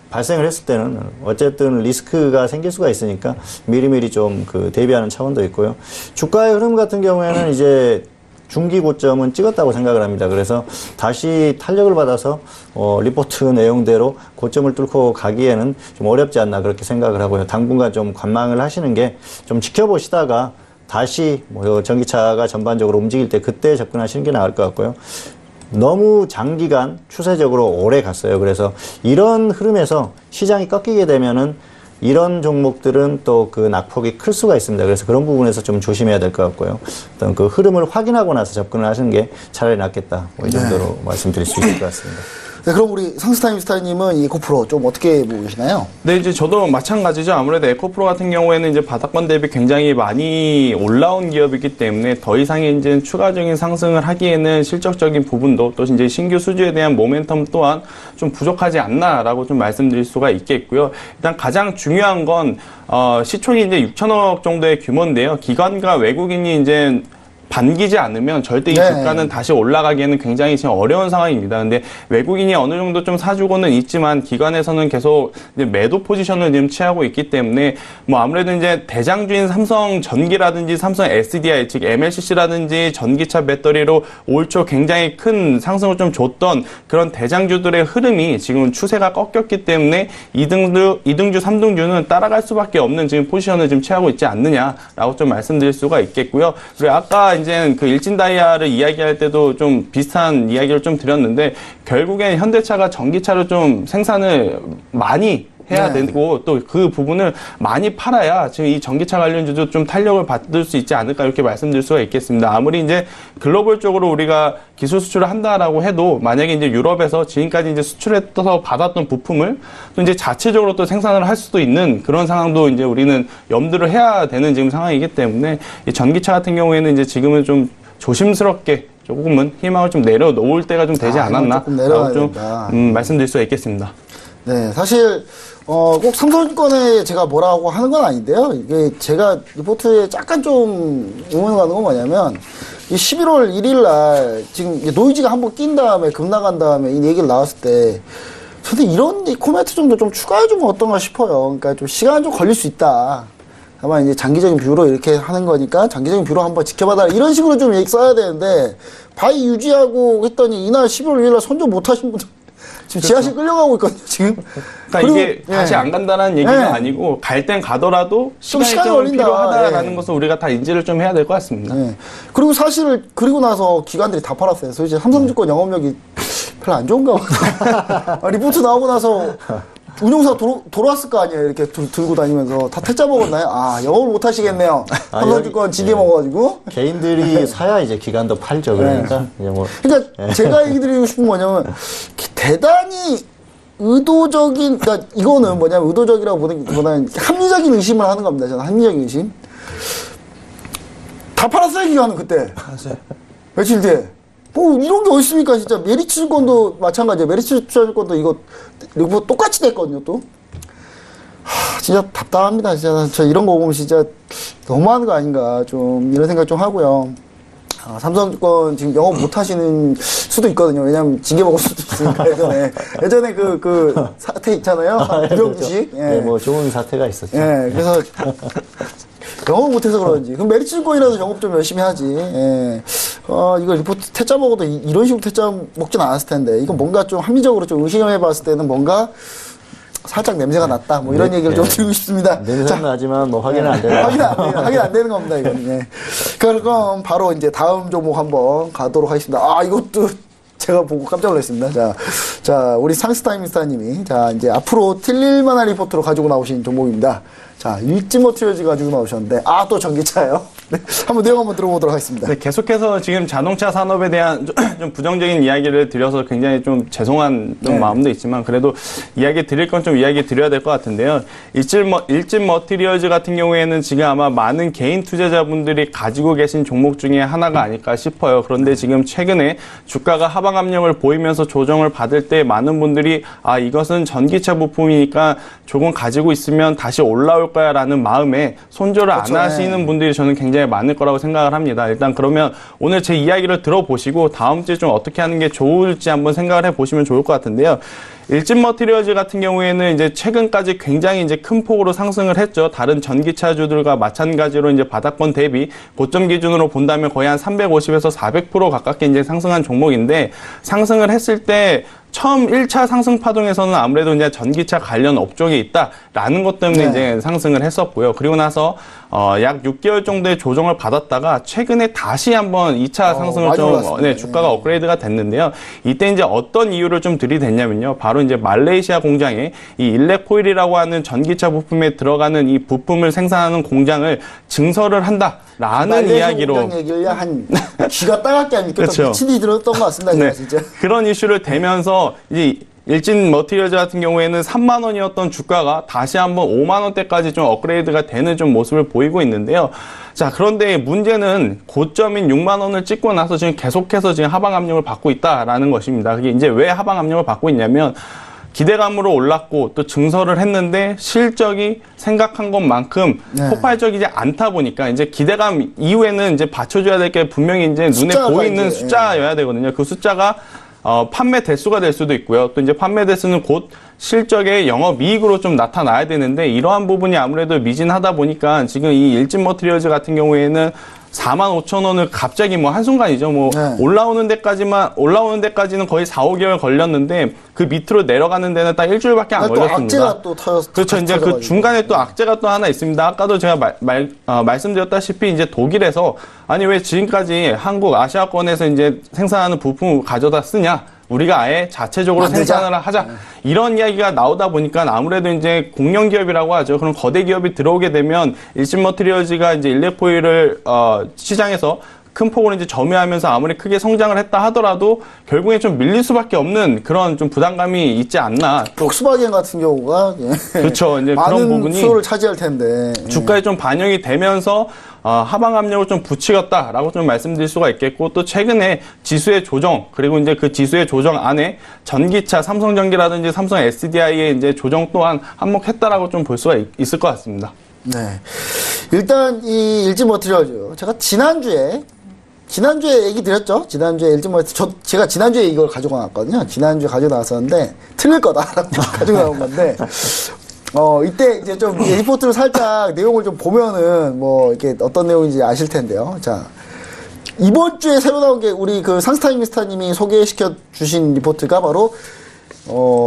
발생을 했을 때는 어쨌든 리스크가 생길 수가 있으니까 미리미리 좀 그 대비하는 차원도 있고요. 주가의 흐름 같은 경우에는 이제 중기 고점은 찍었다고 생각을 합니다. 그래서 다시 탄력을 받아서 리포트 내용대로 고점을 뚫고 가기에는 좀 어렵지 않나 그렇게 생각을 하고요. 당분간 좀 관망을 하시는 게 좀 지켜보시다가 다시 뭐 전기차가 전반적으로 움직일 때 그때 접근하시는 게 나을 것 같고요. 너무 장기간 추세적으로 오래 갔어요. 그래서 이런 흐름에서 시장이 꺾이게 되면은 이런 종목들은 또 그 낙폭이 클 수가 있습니다. 그래서 그런 부분에서 좀 조심해야 될 것 같고요. 어떤 그 흐름을 확인하고 나서 접근을 하시는 게 차라리 낫겠다. 뭐 이 정도로 말씀드릴 수 있을 것 같습니다. 네, 그럼 우리 상스타임스타님은 이 에코프로 좀 어떻게 보고 계시나요? 네, 이제 저도 마찬가지죠. 아무래도 에코프로 같은 경우에는 이제 바닥권 대비 굉장히 많이 올라온 기업이기 때문에 더 이상의 이제 추가적인 상승을 하기에는 실적적인 부분도 또 이제 신규 수주에 대한 모멘텀 또한 좀 부족하지 않나라고 좀 말씀드릴 수가 있겠고요. 일단 가장 중요한 건 시총이 이제 6천억 정도의 규모인데요. 기관과 외국인이 이제 반기지 않으면 절대 이 네. 주가는 다시 올라가기에는 굉장히 지금 어려운 상황입니다. 근데 외국인이 어느 정도 좀 사주고는 있지만 기관에서는 계속 이제 매도 포지션을 지금 취하고 있기 때문에 뭐 아무래도 이제 대장주인 삼성전기라든지 삼성 SDI 즉 MLCC라든지 전기차 배터리로 올 초 굉장히 큰 상승을 좀 줬던 그런 대장주들의 흐름이 지금 추세가 꺾였기 때문에 2등주, 3등주는 따라갈 수밖에 없는 지금 포지션을 지금 취하고 있지 않느냐라고 좀 말씀드릴 수가 있겠고요. 그리고 아까 이제 그 일진다이아를 이야기할 때도 좀 비슷한 이야기를 좀 드렸는데 결국엔 현대차가 전기차를 좀 생산을 많이 해야 되고 또 그 부분을 많이 팔아야 지금 이 전기차 관련주도 좀 탄력을 받을 수 있지 않을까 이렇게 말씀드릴 수가 있겠습니다. 아무리 이제 글로벌적으로 우리가 기술 수출을 한다라고 해도 만약에 이제 유럽에서 지금까지 이제 수출해서 받았던 부품을 또 이제 자체적으로 또 생산을 할 수도 있는 그런 상황도 이제 우리는 염두를 해야 되는 지금 상황이기 때문에 이 전기차 같은 경우에는 이제 지금은 좀 조심스럽게 조금은 희망을 좀 내려놓을 때가 좀 되지 않았나 라고 좀 말씀드릴 수가 있겠습니다. 네, 사실 꼭 삼성전권에 제가 뭐라고 하는 건 아닌데요. 이게 제가 리포트에 약간 좀 의문을 가는 건 뭐냐면 이 11월 1일 날 지금 노이즈가 한번 낀 다음에 급락한 다음에 이 얘기를 나왔을 때 저도 이런 코멘트 정도 좀 추가해주면 어떤가 싶어요. 그러니까 좀 시간 좀 걸릴 수 있다. 다만 이제 장기적인 뷰로 이렇게 하는 거니까 장기적인 뷰로 한번 지켜봐달라 이런 식으로 좀 얘기 써야 되는데 바이 유지하고 했더니 이날 11월 1일 날 선조 못 하신 분들 지금 지하실 끌려가고 있거든요, 지금. 그러니까 이게 다시 안 간다는 얘기가 아니고 갈 땐 가더라도 시간이 좀 걸린다. 필요하다라는 것을 우리가 다 인지를 좀 해야 될 것 같습니다. 그리고 사실 그리고 나서 기관들이 다 팔았어요. 그래서 이제 삼성증권 영업력이 별로 안 좋은가 봐. 리포트 나오고 나서 운용사 돌아왔을 거 아니에요. 이렇게 들고 다니면서 다 퇴짜 먹었나요? 아, 영업을 못 하시겠네요. 삼성증권 지게 먹어가지고. 개인들이 사야 이제 기관도 팔죠. 그러니까. 이제 뭐. 그러니까 제가 얘기 드리고 싶은 건 뭐냐면 대단히 의도적인, 그러니까 이거는 뭐냐면 의도적이라고 보다는 합리적인 의심을 하는 겁니다. 저는 합리적인 의심. 다 팔았어요, 기관은 그때. 맞아요. 며칠 뒤에. 뭐 이런 게 어디 있습니까, 진짜. 메리츠증권도 마찬가지예요. 메리츠증권도 이거 똑같이 됐거든요, 또. 진짜 답답합니다, 진짜. 저 이런 거 보면 진짜 너무하는 거 아닌가, 좀, 이런 생각 좀 하고요. 삼성증권 지금 영업 못 하시는 수도 있거든요. 왜냐면 징계 먹을 수도 있어요. 있으니까 예전에 그 사태 있잖아요. 무병주식. 예. 네, 뭐 좋은 사태가 있었죠. 예, 그래서 영어 못해서 그런지. 그럼 메리츠증권이라도 영업 좀 열심히 하지. 예. 이거 리포트 퇴짜 먹어도 이런 식으로 퇴짜 먹진 않았을 텐데. 이건 뭔가 좀 합리적으로 좀 의심해 봤을 때는 뭔가 살짝 냄새가 났다. 뭐 이런 얘기를 좀 드리고 싶습니다. 냄새는 나지만 뭐 확인은 안 되는 확인 안 되는 겁니다, 이거는. 네. 그럼 바로 이제 다음 종목 한번 가도록 하겠습니다. 이것도 제가 보고 깜짝 놀랐습니다. 자, 우리 상스타임스타님이 이제 앞으로 틀릴만한 리포트로 가지고 나오신 종목입니다. 자, 일지머티리얼즈 가지고 나오셨는데, 또 전기차예요. 네, 한번 내용 한번 들어보도록 하겠습니다. 네, 계속해서 지금 자동차 산업에 대한 좀 부정적인 이야기를 드려서 굉장히 좀 죄송한 좀 마음도 있지만 그래도 이야기 드릴 건 좀 이야기 드려야 될 것 같은데요. 일진 머티리얼즈 같은 경우에는 지금 아마 많은 개인 투자자분들이 가지고 계신 종목 중에 하나가 아닐까 싶어요. 그런데 지금 최근에 주가가 하방 압력을 보이면서 조정을 받을 때 많은 분들이 이것은 전기차 부품이니까 조금 가지고 있으면 다시 올라올 거야 라는 마음에 손절을 그렇죠. 안 하시는 분들이 저는 굉장히 많을 거라고 생각을 합니다. 일단 그러면 오늘 제 이야기를 들어보시고 다음 주에 좀 어떻게 하는 게 좋을지 한번 생각을 해보시면 좋을 것 같은데요. 일진 머티리얼즈 같은 경우에는 이제 최근까지 굉장히 이제 큰 폭으로 상승을 했죠. 다른 전기차주들과 마찬가지로 이제 바닥권 대비 고점 기준으로 본다면 거의 한 350에서 400% 가깝게 이제 상승한 종목인데 상승을 했을 때 처음 1차 상승 파동에서는 아무래도 이제 전기차 관련 업종이 있다라는 것 때문에 이제 상승을 했었고요. 그리고 나서 약 6개월 정도의 조정을 받았다가 최근에 다시 한번 2차 상승을 좀 주가가 업그레이드가 됐는데요. 이때 이제 어떤 이유를 좀 들이댔냐면요. 바로 이제 말레이시아 공장에 이 일렉코일이라고 하는 전기차 부품에 들어가는 이 부품을 생산하는 공장을 증설을 한다라는 이야기로 공장 얘기를 한 귀가 따갑게 안 느꼈던 그렇죠. 미친이 들었던 것 같습니다. 네. 진짜. 그런 이슈를 대면서 이제 일진 머티리얼즈 같은 경우에는 3만 원이었던 주가가 다시 한번 5만 원대까지 좀 업그레이드가 되는 좀 모습을 보이고 있는데요. 자, 그런데 문제는 고점인 6만 원을 찍고 나서 지금 계속해서 지금 하방 압력을 받고 있다라는 것입니다. 그게 이제 왜 하방 압력을 받고 있냐면 기대감으로 올랐고 또 증설을 했는데 실적이 생각한 것만큼 폭발적이지 않다 보니까 이제 기대감 이후에는 이제 받쳐줘야 될 게 분명히 이제 눈에 보이는 숫자여야 되거든요. 그 숫자가 판매 대수가 될 수도 있고요. 또 이제 판매 대수는 곧 실적의 영업이익으로 좀 나타나야 되는데 이러한 부분이 아무래도 미진하다 보니까 지금 이 일진 머티리얼즈 같은 경우에는 45,000원을 갑자기 뭐 한순간이죠. 올라오는 데까지는 거의 4, 5개월 걸렸는데 그 밑으로 내려가는 데는 딱 일주일밖에 안 걸렸습니다. 악재가 또 터졌어. 그렇죠. 이제 그 중간에 또 악재가 또 하나 있습니다. 아까도 제가 말씀드렸다시피 이제 독일에서 아니 왜 지금까지 한국 아시아권에서 이제 생산하는 부품을 가져다 쓰냐? 우리가 아예 자체적으로 생산을 하자. 이런 이야기가 나오다 보니까 아무래도 이제 공영 기업이라고 하죠. 그럼 거대 기업이 들어오게 되면 일진 머티리얼즈가 이제 일렉코일을 시장에서 큰 폭으로 이제 점유하면서 아무리 크게 성장을 했다 하더라도 결국에 좀 밀릴 수밖에 없는 그런 좀 부담감이 있지 않나. 폭스바겐 같은 경우가 그렇죠. 이제 많은 그런 부분이 수요를 차지할 텐데 주가에 좀 반영이 되면서 하방 압력을 좀 부추겼다라고 좀 말씀드릴 수가 있겠고 또 최근에 지수의 조정 그리고 이제 그 지수의 조정 안에 전기차 삼성전기라든지 삼성 SDI의 이제 조정 또한 한몫했다라고 좀 볼 수가 있을 것 같습니다. 네. 일단 이 일진 머티리얼즈 제가 지난주에 얘기 드렸죠. 지난주에 일진 머티리얼즈 제가 지난주에 이걸 가지고 나왔거든요. 지난주에 가지고 나왔었는데 틀릴 거다라고 가지고 나온 건데 이때 이제 좀 리포트를 살짝 내용을 좀 보면은 뭐 이게 어떤 내용인지 아실 텐데요. 자, 이번 주에 새로 나온 게 우리 그 상스타임스타님이 소개시켜 주신 리포트가 바로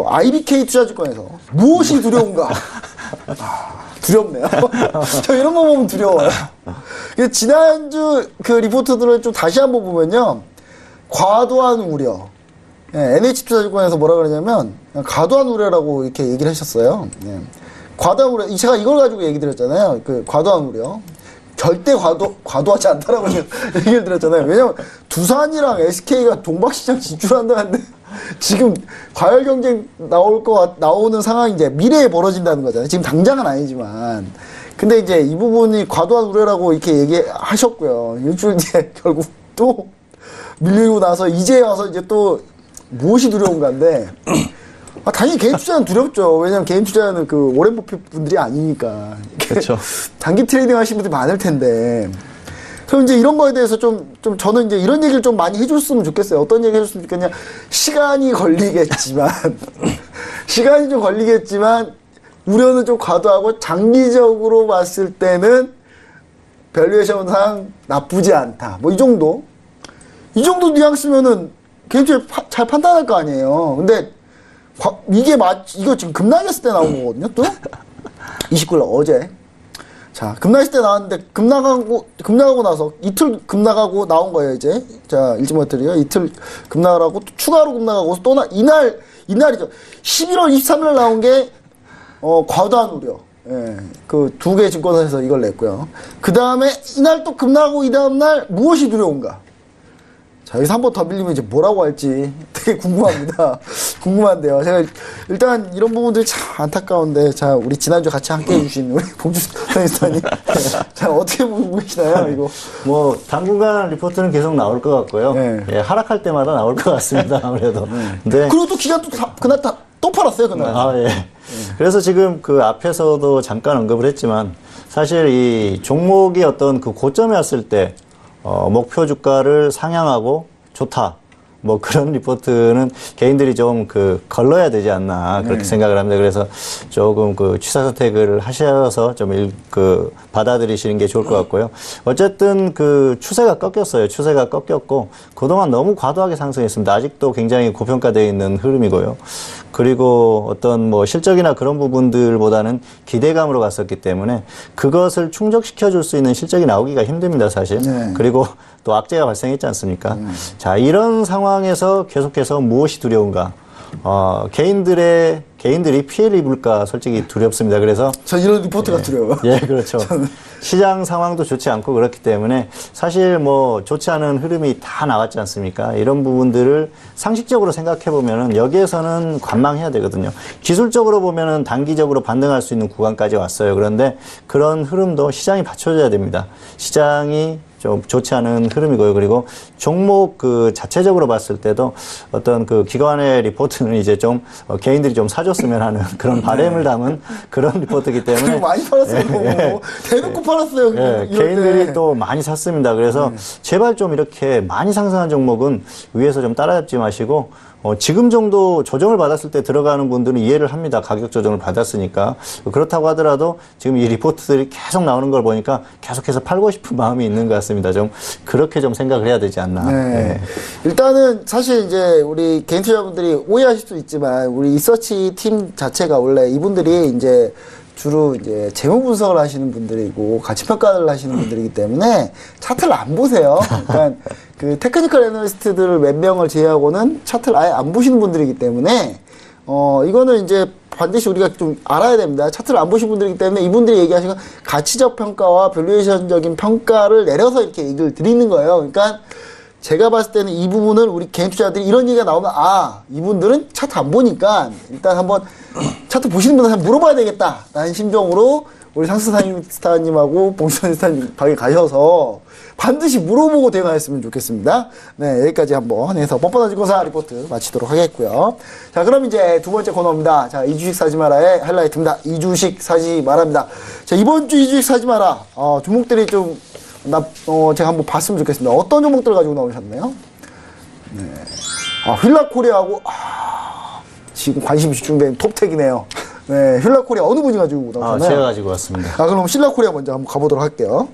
IBK 투자증권에서 무엇이 두려운가? 두렵네요. 저 이런 거 보면 두려워요. 지난주 그 리포트들을 좀 다시 한번 보면요. 과도한 우려. NH투자증권에서 뭐라 그러냐면 과도한 우려라고 이렇게 얘기를 하셨어요. 과도한 우려. 제가 이걸 가지고 얘기 드렸잖아요. 그 과도한 우려. 절대 과도하지 않다라고 얘기를 드렸잖아요. 왜냐면 두산이랑 SK가 동박시장 진출한다는데 지금 과열 경쟁 나오는 상황이 이제 미래에 벌어진다는 거잖아요. 지금 당장은 아니지만. 근데 이제 이 부분이 과도한 우려라고 이렇게 얘기하셨고요. 일주일 뒤에 결국 또 밀리고 나서 이제 와서 이제 또 무엇이 두려운가인데 당연히 개인 투자는 두렵죠. 왜냐면 개인 투자는 그 오렌 버핏 분들이 아니니까. 그렇죠. 단기 트레이딩 하시는 분들이 많을 텐데. 그럼 이제 이런 거에 대해서 좀 저는 이제 이런 얘기를 좀 많이 해줬으면 좋겠어요. 어떤 얘기 해줬으면 좋겠냐. 시간이 걸리겠지만, 시간이 좀 걸리겠지만, 우려는 좀 과도하고 장기적으로 봤을 때는 밸류에이션상 나쁘지 않다. 뭐 이 정도. 이 정도 뉘앙스면은 개인적으로 잘 판단할 거 아니에요. 근데 이거 지금 급락했을 때 나온 거거든요, 또? 29일 어제. 자, 급락했을 때 나왔는데, 급락하고 나서, 이틀 급락하고 나온 거예요, 이제. 자, 일지모터리요. 이틀 급락을 하고, 또 추가로 급락하고, 또 이날이죠. 11월 23일 나온 게, 과도한 우려. 예, 그 두 개 증권사에서 이걸 냈고요. 그 다음에, 이날 또 급락하고, 이 다음날 무엇이 두려운가? 자, 여기서 한 번 더 밀리면 이제 뭐라고 할지 되게 궁금합니다. 궁금한데요. 제가 일단 이런 부분들이 참 안타까운데, 자, 우리 지난주 같이 함께 해주신 우리 봉준선 선생님. 자, 어떻게 보고 계시나요, 이거? 뭐, 당분간 리포트는 계속 나올 것 같고요. 네. 예, 하락할 때마다 나올 것 같습니다, 아무래도. 근데. 그리고 또 기간 그날 또 팔았어요, 그날. 아, 예. 그래서 지금 그 앞에서도 잠깐 언급을 했지만, 사실 이 종목이 어떤 그 고점에 왔을 때, 목표 주가를 상향하고 좋다. 뭐 그런 리포트는 개인들이 좀 걸러야 되지 않나 그렇게 생각을 합니다. 그래서 조금 취사 선택을 하셔서 좀 받아들이시는 게 좋을 것 같고요. 어쨌든 추세가 꺾였어요. 추세가 꺾였고 그동안 너무 과도하게 상승했습니다. 아직도 굉장히 고평가되어 있는 흐름이고요. 그리고 어떤 뭐 실적이나 그런 부분들보다는 기대감으로 갔었기 때문에 그것을 충족시켜 줄 수 있는 실적이 나오기가 힘듭니다, 사실. 네. 그리고 또 악재가 발생했지 않습니까? 자, 이런 상황에서 계속해서 무엇이 두려운가? 개인들이 피해를 입을까 솔직히 두렵습니다. 그래서. 저 이런 리포트가 두려워요. 예, 그렇죠. 시장 상황도 좋지 않고 그렇기 때문에 사실 뭐 좋지 않은 흐름이 다 나왔지 않습니까? 이런 부분들을 상식적으로 생각해 보면은 여기에서는 관망해야 되거든요. 기술적으로 보면은 단기적으로 반등할 수 있는 구간까지 왔어요. 그런데 그런 흐름도 시장이 받쳐줘야 됩니다. 시장이 좀 좋지 않은 흐름이고요. 그리고 종목 자체적으로 봤을 때도 어떤 기관의 리포트는 이제 좀 개인들이 좀 사줬으면 하는 그런 바람을 담은 그런 리포트이기 때문에. 많이 팔았어요. 예. 대놓고 팔았어요. 예, 개인들이 또 많이 샀습니다. 그래서 제발 좀 이렇게 많이 상승한 종목은 위에서 좀 따라잡지 마시고 지금 정도 조정을 받았을 때 들어가는 분들은 이해를 합니다. 가격 조정을 받았으니까. 그렇다고 하더라도 지금 이 리포트들이 계속 나오는 걸 보니까 계속해서 팔고 싶은 마음이 있는 것 같습니다. 좀 그렇게 좀 생각을 해야 되지 않나. 네. 예. 일단은 사실 이제 우리 개인 투자분들이 오해하실 수 있지만 우리 리서치 팀 자체가 원래 이분들이 이제 주로 이제 재무 분석을 하시는 분들이고 가치 평가를 하시는 분들이기 때문에 차트를 안 보세요. 그러니까 테크니컬 애널리스트들 몇 명을 제외하고는 차트를 아예 안 보시는 분들이기 때문에 이거는 이제 반드시 우리가 좀 알아야 됩니다. 차트를 안 보신 분들이기 때문에 이분들이 얘기하시는 가치적 평가와 밸류에이션적인 평가를 내려서 이렇게 얘기를 드리는 거예요. 그러니까 제가 봤을 때는 이 부분을 우리 개인 투자자들이 이런 얘기가 나오면 이분들은 차트 안 보니까 일단 한번 차트 보시는 분들 한번 물어봐야 되겠다 라는 심정으로 우리 상스타님하고 봉수선 스타님 방에 가셔서 반드시 물어보고 대응하셨으면 좋겠습니다. 네, 여기까지 한번 해서 뻔뻔한 증권사 리포트 마치도록 하겠고요. 자, 그럼 이제 두 번째 코너입니다. 자, 이주식 사지 마라의 하이라이트입니다. 이주식 사지 마라입니다. 자, 이번 주 이주식 사지 마라. 종목들이 좀 제가 한번 봤으면 좋겠습니다. 어떤 종목들 가지고 나오셨나요? 네. 휠라코리아하고, 지금 관심이 집중된 톱텍이네요. 네, 휠라코리아 어느 분이 가지고 나오셨나요? 제가 가지고 왔습니다. 그럼 휠라코리아 먼저 한번 가보도록 할게요.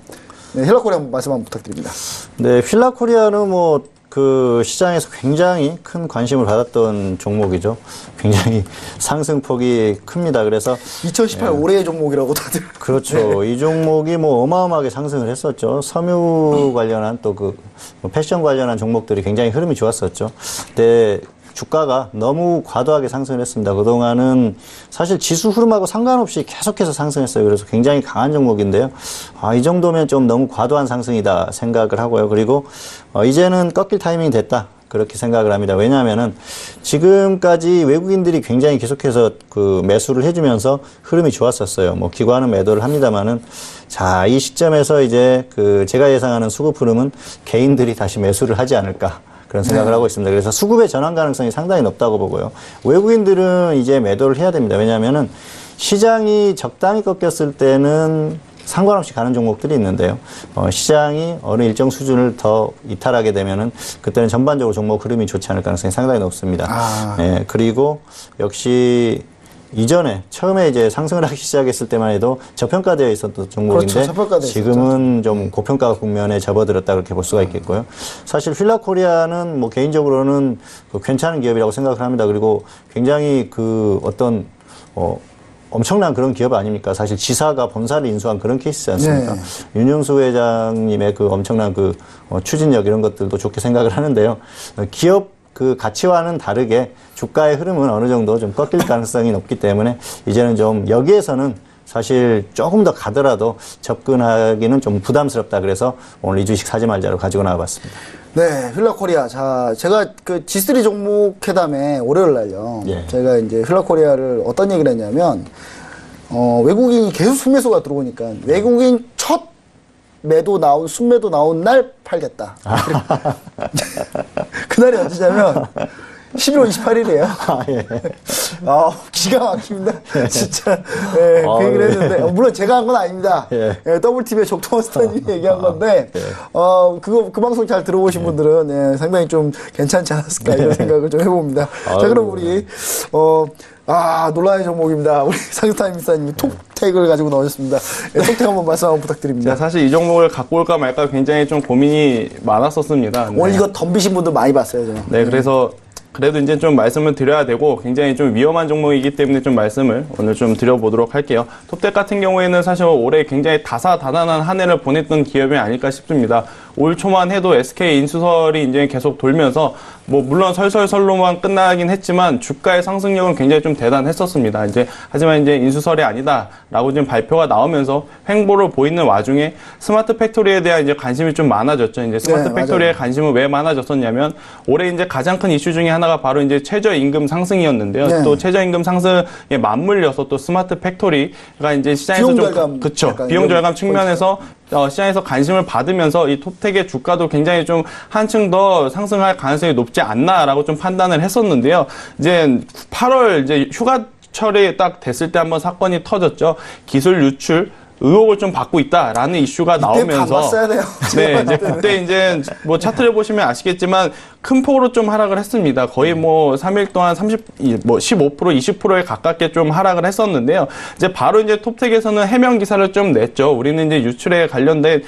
네, 휠라코리아 한번 말씀 한번 부탁드립니다. 네, 휠라코리아는 시장에서 굉장히 큰 관심을 받았던 종목이죠. 굉장히 상승폭이 큽니다. 그래서 2018 올해의 종목이라고 다들. 그렇죠. 네. 이 종목이 어마어마하게 상승을 했었죠. 섬유 관련한 또 패션 관련한 종목들이 굉장히 흐름이 좋았었죠. 근데 주가가 너무 과도하게 상승을 했습니다. 그동안은 사실 지수 흐름하고 상관없이 계속해서 상승했어요. 그래서 굉장히 강한 종목인데요. 이 정도면 좀 너무 과도한 상승이다 생각을 하고요. 그리고 이제는 꺾일 타이밍이 됐다. 그렇게 생각을 합니다. 왜냐하면은 지금까지 외국인들이 굉장히 계속해서 매수를 해주면서 흐름이 좋았었어요. 기관은 매도를 합니다만은 자, 이 시점에서 이제 제가 예상하는 수급 흐름은 개인들이 다시 매수를 하지 않을까. 그런 생각을 하고 있습니다. 그래서 수급의 전환 가능성이 상당히 높다고 보고요. 외국인들은 이제 매도를 해야 됩니다. 왜냐하면은 시장이 적당히 꺾였을 때는 상관없이 가는 종목들이 있는데요. 시장이 어느 일정 수준을 더 이탈하게 되면은 그때는 전반적으로 종목 흐름이 좋지 않을 가능성이 상당히 높습니다. 예, 그리고 역시 이전에 처음에 이제 상승을 하기 시작했을 때만 해도 저평가되어 있었던 종목인데 그렇죠. 저평가되어 지금은 좀 고평가 국면에 접어들었다 그렇게 볼 수가 있겠고요. 사실 휠라코리아는 뭐 개인적으로는 괜찮은 기업이라고 생각을 합니다. 그리고 굉장히 그 어떤 엄청난 그런 기업 아닙니까? 사실 지사가 본사를 인수한 그런 케이스지 않습니까? 네. 윤영수 회장님의 그 엄청난 그 추진력 이런 것들도 좋게 생각을 하는데요. 기업 그 가치와는 다르게 주가의 흐름은 어느 정도 좀 꺾일 가능성이 높기 때문에 이제는 좀 여기에서는 사실 조금 더 가더라도 접근하기는 좀 부담스럽다. 그래서 오늘 이 주식 사지 말자로 가지고 나와봤습니다. 네, 휠라코리아. 자, 제가 그 G3 종목 회담에 월요일 날요. 예. 제가 이제 휠라코리아를 어떤 얘기를 했냐면, 외국인이 계속 순매수가 들어오니까 외국인 첫 순매도 나온 날 팔겠다. 그날이 언제냐면 11월 28일이에요. 예. 기가 막힙니다. 진짜. 예, 그 얘기를 했는데, 물론 제가 한 건 아닙니다. 예. 더블TV의 적동원 스타님이 얘기한 건데, 그 방송 잘 들어보신 분들은, 상당히 좀 괜찮지 않았을까, 이런 생각을 좀 해봅니다. 자, 그럼 우리, 논란의 종목입니다. 우리 상스타임 미사님이 톡택을 가지고 나오셨습니다. 톡택 한번 말씀 한번 부탁드립니다. 제가 사실 이 종목을 갖고 올까 말까 굉장히 좀 고민이 많았었습니다. 오늘 이거 덤비신 분들 많이 봤어요, 저는. 네, 그래서 그래도 이제 좀 말씀을 드려야 되고 굉장히 좀 위험한 종목이기 때문에 좀 말씀을 오늘 좀 드려보도록 할게요. 톱텍 같은 경우에는 사실 올해 굉장히 다사다난한 한 해를 보냈던 기업이 아닐까 싶습니다. 올 초만 해도 SK 인수설이 이제 계속 돌면서 뭐 물론 설설설로만 끝나긴 했지만 주가의 상승력은 굉장히 좀 대단했었습니다. 하지만 이제 인수설이 아니다라고 지금 발표가 나오면서 횡보를 보이는 와중에 스마트 팩토리에 대한 이제 관심이 좀 많아졌죠. 이제 스마트 팩토리에 관심은 왜 많아졌었냐면 올해 이제 가장 큰 이슈 중에 하나가 바로 이제 최저임금 상승이었는데요. 네. 또 최저임금 상승에 맞물려서 또 스마트 팩토리가 이제 시장에서 비용 절감, 그쵸. 비용 절감 측면에서 시장에서 관심을 받으면서 이 톱텍의 주가도 굉장히 좀 한층 더 상승할 가능성이 높지 않나라고 좀 판단을 했었는데요. 이제 8월 이제 휴가철이 딱 됐을 때 한번 사건이 터졌죠. 기술 유출 의혹을 좀 받고 있다라는 이슈가 나오면서 네, 이제 그때 이제 뭐 차트를 보시면 아시겠지만 큰 폭으로 좀 하락을 했습니다. 거의 뭐 3일 동안 15%, 20%에 가깝게 좀 하락을 했었는데요. 이제 바로 이제 톱텍에서는 해명 기사를 좀 냈죠. 우리는 이제 유출에 관련된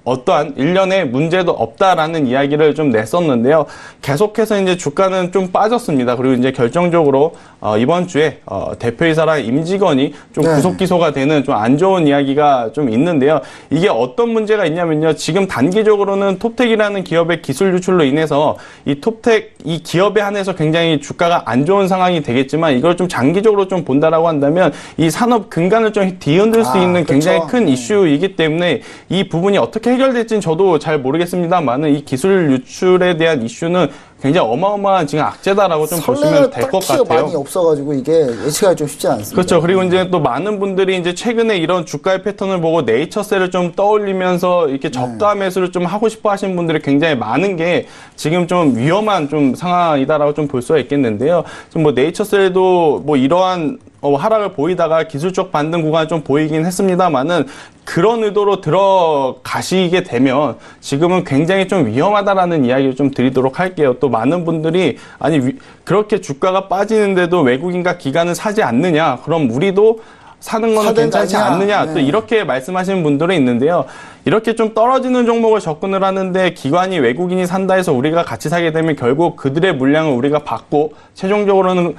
어떠한 일련의 문제도 없다라는 이야기를 좀 냈었는데요. 계속해서 이제 주가는 좀 빠졌습니다. 그리고 이제 결정적으로 이번 주에 대표이사랑 임직원이 좀 구속 기소가 되는 좀 안 좋은 이야기가 좀 있는데요. 이게 어떤 문제가 있냐면요. 지금 단기적으로는 톱텍이라는 기업의 기술 유출로 인해서 이 톱텍 이 기업에 한해서 굉장히 주가가 안 좋은 상황이 되겠지만 이걸 좀 장기적으로 좀 본다라고 한다면 이 산업 근간을 좀 뒤흔들 수 있는 굉장히 큰 이슈이기 때문에 이 부분이 어떻게 해결될지는 저도 잘 모르겠습니다만은 이 기술 유출에 대한 이슈는 굉장히 어마어마한 지금 악재다라고 좀 보시면 될 것 같아요. 많이 없어가지고 이게 예측하기 좀 쉽지 않습니다. 그렇죠. 그리고 이제 또 많은 분들이 이제 최근에 이런 주가의 패턴을 보고 네이처셀을 좀 떠올리면서 이렇게 저가 매수를 좀 하고 싶어 하시는 분들이 굉장히 많은 게 지금 좀 위험한 좀 상황이다라고 좀 볼 수가 있겠는데요. 좀 뭐 네이처셀도 뭐 이러한 하락을 보이다가 기술적 반등 구간을 좀 보이긴 했습니다만은 그런 의도로 들어가시게 되면 지금은 굉장히 좀 위험하다라는 이야기를 좀 드리도록 할게요. 또 많은 분들이 그렇게 주가가 빠지는데도 외국인과 기관은 사지 않느냐? 그럼 우리도 사는 거는 괜찮지 않느냐? 네. 또 이렇게 말씀하시는 분들이 있는데요. 이렇게 좀 떨어지는 종목을 접근을 하는데 기관이 외국인이 산다 해서 우리가 같이 사게 되면 결국 그들의 물량을 우리가 받고 최종적으로는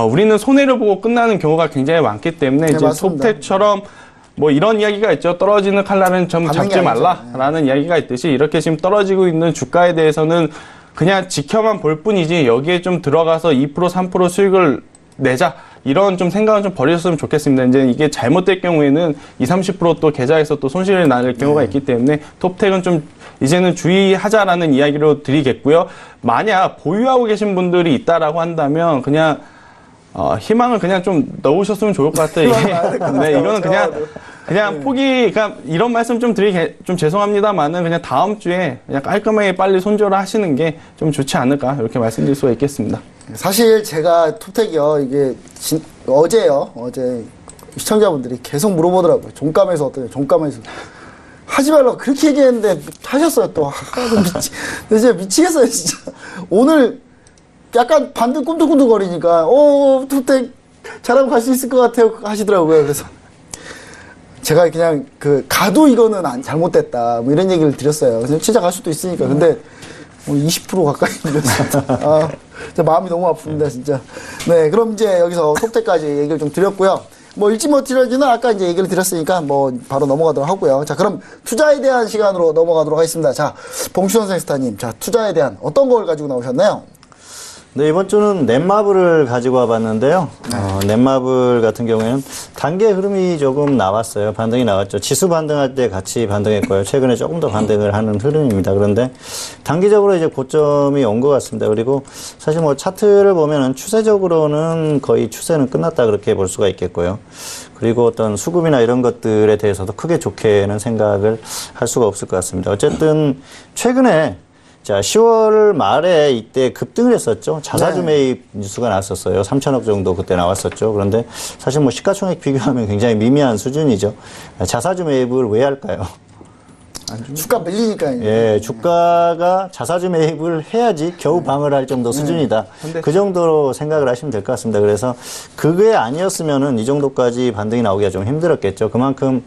우리는 손해를 보고 끝나는 경우가 굉장히 많기 때문에 이제 톱텍처럼 뭐 이런 이야기가 있죠. 떨어지는 칼날은 좀 잡지 말라라는 이야기가 있듯이 이렇게 지금 떨어지고 있는 주가에 대해서는 그냥 지켜만 볼 뿐이지 여기에 좀 들어가서 2% 3% 수익을 내자 이런 좀 생각은 좀 버리셨으면 좋겠습니다. 이제 이게 잘못될 경우에는 20, 30% 또 계좌에서 또 손실을 날 경우가 있기 때문에 톱텍은 좀 이제는 주의하자라는 이야기로 드리겠고요. 만약 보유하고 계신 분들이 있다라고 한다면 그냥 희망을 그냥 좀 넣으셨으면 좋을 것 같아요. 네, 이거는 그냥 그러니까 이런 말씀 좀 드리기 좀 죄송합니다만은 그냥 다음 주에 그냥 깔끔하게 빨리 손절을 하시는 게 좀 좋지 않을까 이렇게 말씀드릴 수가 있겠습니다. 사실 제가 톱텍이요, 이게 어제 시청자분들이 계속 물어보더라고요. 종감에서 어떠냐, 종감에서. 하지 말라고 그렇게 얘기했는데 하셨어요, 또. 진짜 미치겠어요, 진짜. 오늘 약간 반등 꿈틀꿈틀거리니까, 투택 잘하면 갈 수 있을 것 같아요. 하시더라고요. 그래서. 제가 그냥 가도 이거는 잘못됐다. 뭐 이런 얘기를 드렸어요. 그래서 진짜 갈 수도 있으니까. 근데 20% 가까이 밀렸습니다. 진짜 마음이 너무 아픕니다, 진짜. 네, 그럼 이제 여기서 톱10까지 얘기를 좀 드렸고요. 뭐 일지머티리얼즈는 아까 이제 얘기를 드렸으니까 뭐 바로 넘어가도록 하고요. 자, 그럼 투자에 대한 시간으로 넘어가도록 하겠습니다. 자, 봉시원 생스타님, 자, 투자에 대한 어떤 걸 가지고 나오셨나요? 네, 이번 주는 넷마블을 가지고 와봤는데요. 넷마블 같은 경우에는 단계 흐름이 조금 나왔어요. 반등이 나왔죠. 지수 반등할 때 같이 반등했고요. 최근에 조금 더 반등을 하는 흐름입니다. 그런데 단기적으로 이제 고점이 온 것 같습니다. 그리고 사실 뭐 차트를 보면은 추세적으로는 거의 추세는 끝났다 그렇게 볼 수가 있겠고요. 그리고 어떤 수급이나 이런 것들에 대해서도 크게 좋게는 생각을 할 수가 없을 것 같습니다. 어쨌든 최근에 자, 10월 말에 이때 급등을 했었죠. 자사주 매입 뉴스가 나왔었어요. 3천억 정도 그때 나왔었죠. 그런데 사실 뭐 시가총액 비교하면 굉장히 미미한 수준이죠. 자사주 매입을 왜 할까요? 주가 밀리니까요. 예, 주가가 자사주 매입을 해야지 겨우 방어를 할 정도 수준이다. 그 정도로 생각을 하시면 될 것 같습니다. 그래서 그게 아니었으면은 이 정도까지 반등이 나오기가 좀 힘들었겠죠. 그만큼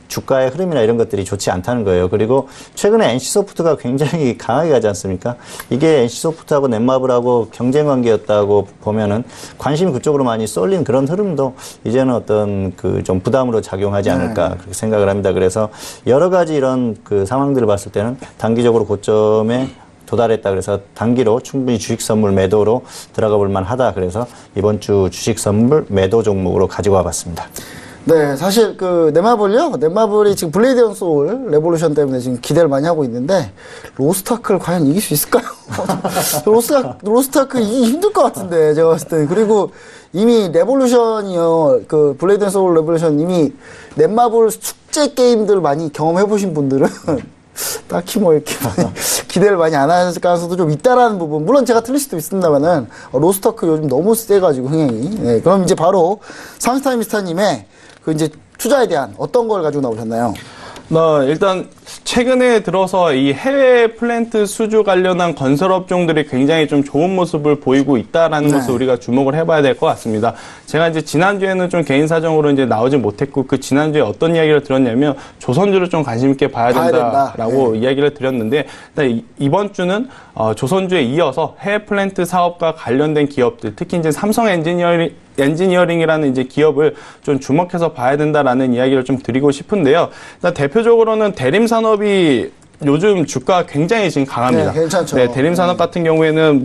주가의 흐름이나 이런 것들이 좋지 않다는 거예요. 그리고 최근에 NC소프트가 굉장히 강하게 가지 않습니까? 이게 NC소프트하고 넷마블하고 경쟁 관계였다고 보면은 관심이 그쪽으로 많이 쏠린 그런 흐름도 이제는 어떤 좀 부담으로 작용하지 않을까 그렇게 생각을 합니다. 그래서 여러 가지 이런 상황들을 봤을 때는 단기적으로 고점에 도달했다. 그래서 단기로 충분히 주식 선물 매도로 들어가 볼 만하다. 그래서 이번 주 주식 선물 매도 종목으로 가지고 와봤습니다. 네, 사실 넷마블이 지금 블레이드 앤 소울 레볼루션 때문에 지금 기대를 많이 하고 있는데 로스트아크를 과연 이길 수 있을까요? 로스트아크 이기기 힘들 것 같은데 제가 봤을 때. 그리고 이미 레볼루션이요, 블레이드 앤 소울 레볼루션 이미 넷마블 축제 게임들 많이 경험해 보신 분들은 딱히 뭐 이렇게 기대를 많이 안 하실 가능성도 좀 있다라는 부분. 물론 제가 틀릴 수도 있습니다만은 로스트아크 요즘 너무 세가지고 흥행이. 네, 그럼 이제 바로 상스타이미스타님의 이제 투자에 대한 어떤 걸 가지고 나오셨나요? 일단 최근에 들어서 이 해외 플랜트 수주 관련한 건설업종들이 굉장히 좀 좋은 모습을 보이고 있다라는 것을 우리가 주목을 해봐야 될 것 같습니다. 제가 이제 지난주에는 좀 개인 사정으로 이제 나오지 못했고 그 지난주에 어떤 이야기를 드렸냐면 조선주를 좀 관심 있게 봐야 된다라고 이야기를 드렸는데 이번 주는 조선주에 이어서 해외 플랜트 사업과 관련된 기업들, 특히 이제 삼성 엔지니어링이라는 이제 기업을 좀 주목해서 봐야 된다라는 이야기를 좀 드리고 싶은데요. 일단 대표적으로는 대림산업이 요즘 주가 굉장히 지금 강합니다. 네, 괜찮죠. 네, 대림산업 같은 경우에는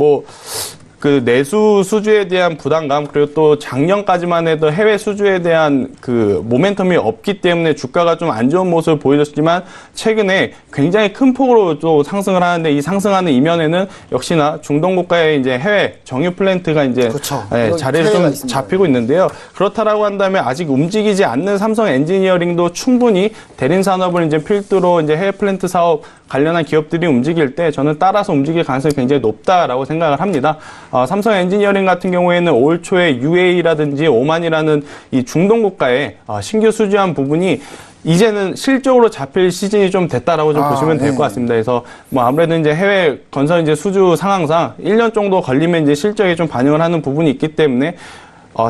내수 수주에 대한 부담감, 그리고 또 작년까지만 해도 해외 수주에 대한 모멘텀이 없기 때문에 주가가 좀 안 좋은 모습을 보여줬지만 최근에 굉장히 큰 폭으로 또 상승을 하는데 이 상승하는 이면에는 역시나 중동 국가의 이제 해외 정유 플랜트가 이제 그렇죠. 자리를 좀 잡히고 있는데요. 그렇다라고 한다면 아직 움직이지 않는 삼성 엔지니어링도 충분히 대림산업을 이제 필두로 이제 해외 플랜트 사업 관련한 기업들이 움직일 때 저는 따라서 움직일 가능성이 굉장히 높다라고 생각을 합니다. 삼성 엔지니어링 같은 경우에는 올 초에 UAE라든지 오만이라는 이 중동 국가에 신규 수주한 부분이 이제는 실적으로 잡힐 시즌이 좀 됐다라고 좀 보시면 될 것 같습니다. 그래서 아무래도 이제 해외 건설 이제 수주 상황상 1년 정도 걸리면 이제 실적에 좀 반영을 하는 부분이 있기 때문에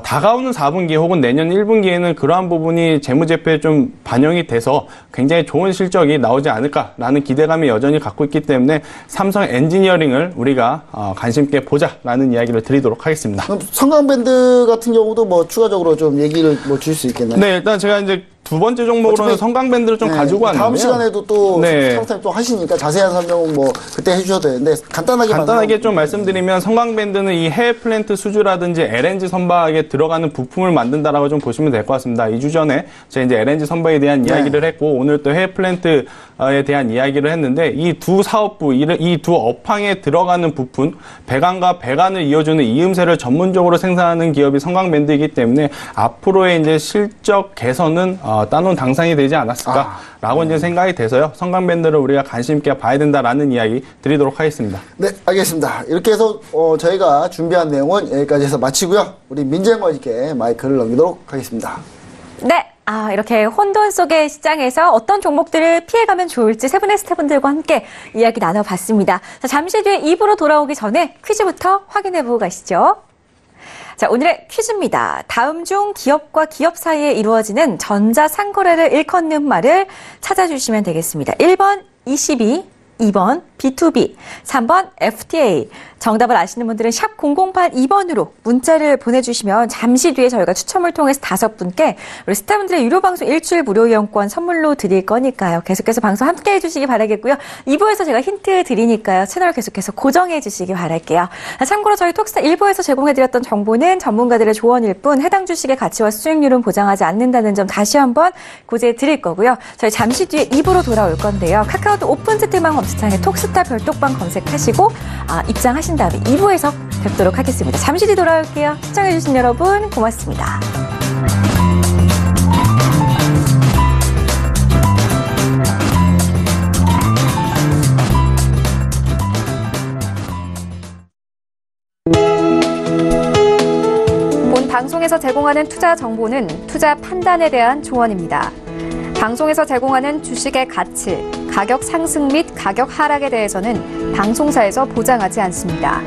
다가오는 4분기 혹은 내년 1분기에는 그러한 부분이 재무제표에 좀 반영이 돼서 굉장히 좋은 실적이 나오지 않을까라는 기대감이 여전히 갖고 있기 때문에 삼성 엔지니어링을 우리가 관심 있게 보자라는 이야기를 드리도록 하겠습니다. 그럼 성강밴드 같은 경우도 추가적으로 좀 얘기를 줄 수 있겠나요? 네, 일단 제가 이제 두 번째 종목으로는 성강밴드를 좀 가지고 왔는데요. 다음 시간에도 또 상스타님 또 하시니까 자세한 설명은 그때 해주셔도 되는데 간단하게 좀 말씀드리면 성강밴드는 이 해외 플랜트 수주라든지 LNG 선박에 들어가는 부품을 만든다라고 좀 보시면 될 것 같습니다. 2주 전에 제가 이제 LNG 선박에 대한 이야기를 했고 오늘 또 해외 플랜트에 대한 이야기를 했는데 이 두 사업부, 이 두 업황에 들어가는 부품, 배관과 배관을 이어주는 이음새를 전문적으로 생산하는 기업이 성강밴드이기 때문에 앞으로의 이제 실적 개선은 따놓은 당상이 되지 않았을까라고 이제 생각이 돼서요. 성강밴드를 우리가 관심 있게 봐야 된다라는 이야기 드리도록 하겠습니다. 네, 알겠습니다. 이렇게 해서 저희가 준비한 내용은 여기까지 해서 마치고요. 우리 민재관님께 마이크를 넘기도록 하겠습니다. 네. 이렇게 혼돈 속의 시장에서 어떤 종목들을 피해가면 좋을지 세 분의 스태프분들과 함께 이야기 나눠봤습니다. 자, 잠시 뒤에 2부로 돌아오기 전에 퀴즈부터 확인해보고 가시죠. 자, 오늘의 퀴즈입니다. 다음 중 기업과 기업 사이에 이루어지는 전자상거래를 일컫는 말을 찾아주시면 되겠습니다. 1번 ECB, 2번 B2B, 3번 FTA. 정답을 아시는 분들은 샵 0082번으로 문자를 보내주시면 잠시 뒤에 저희가 추첨을 통해서 5분께 우리 스타분들의 유료 방송 일주일 무료 이용권 선물로 드릴 거니까요. 계속해서 방송 함께 해주시기 바라겠고요. 2부에서 제가 힌트 드리니까요. 채널 계속해서 고정해 주시기 바랄게요. 참고로 저희 톡스타 1부에서 제공해드렸던 정보는 전문가들의 조언일 뿐 해당 주식의 가치와 수익률은 보장하지 않는다는 점 다시 한번 고지해 드릴 거고요. 저희 잠시 뒤에 2부로 돌아올 건데요. 카카오톡 오픈 채팅방 검색창에 톡스타 별톡방 검색하시고 입장하신 다음에 2부에서 뵙도록 하겠습니다. 잠시 뒤 돌아올게요. 시청해주신 여러분 고맙습니다. 본 방송에서 제공하는 투자 정보는 투자 판단에 대한 조언입니다. 방송에서 제공하는 주식의 가치, 가격 상승 및 가격 하락에 대해서는 방송사에서 보장하지 않습니다.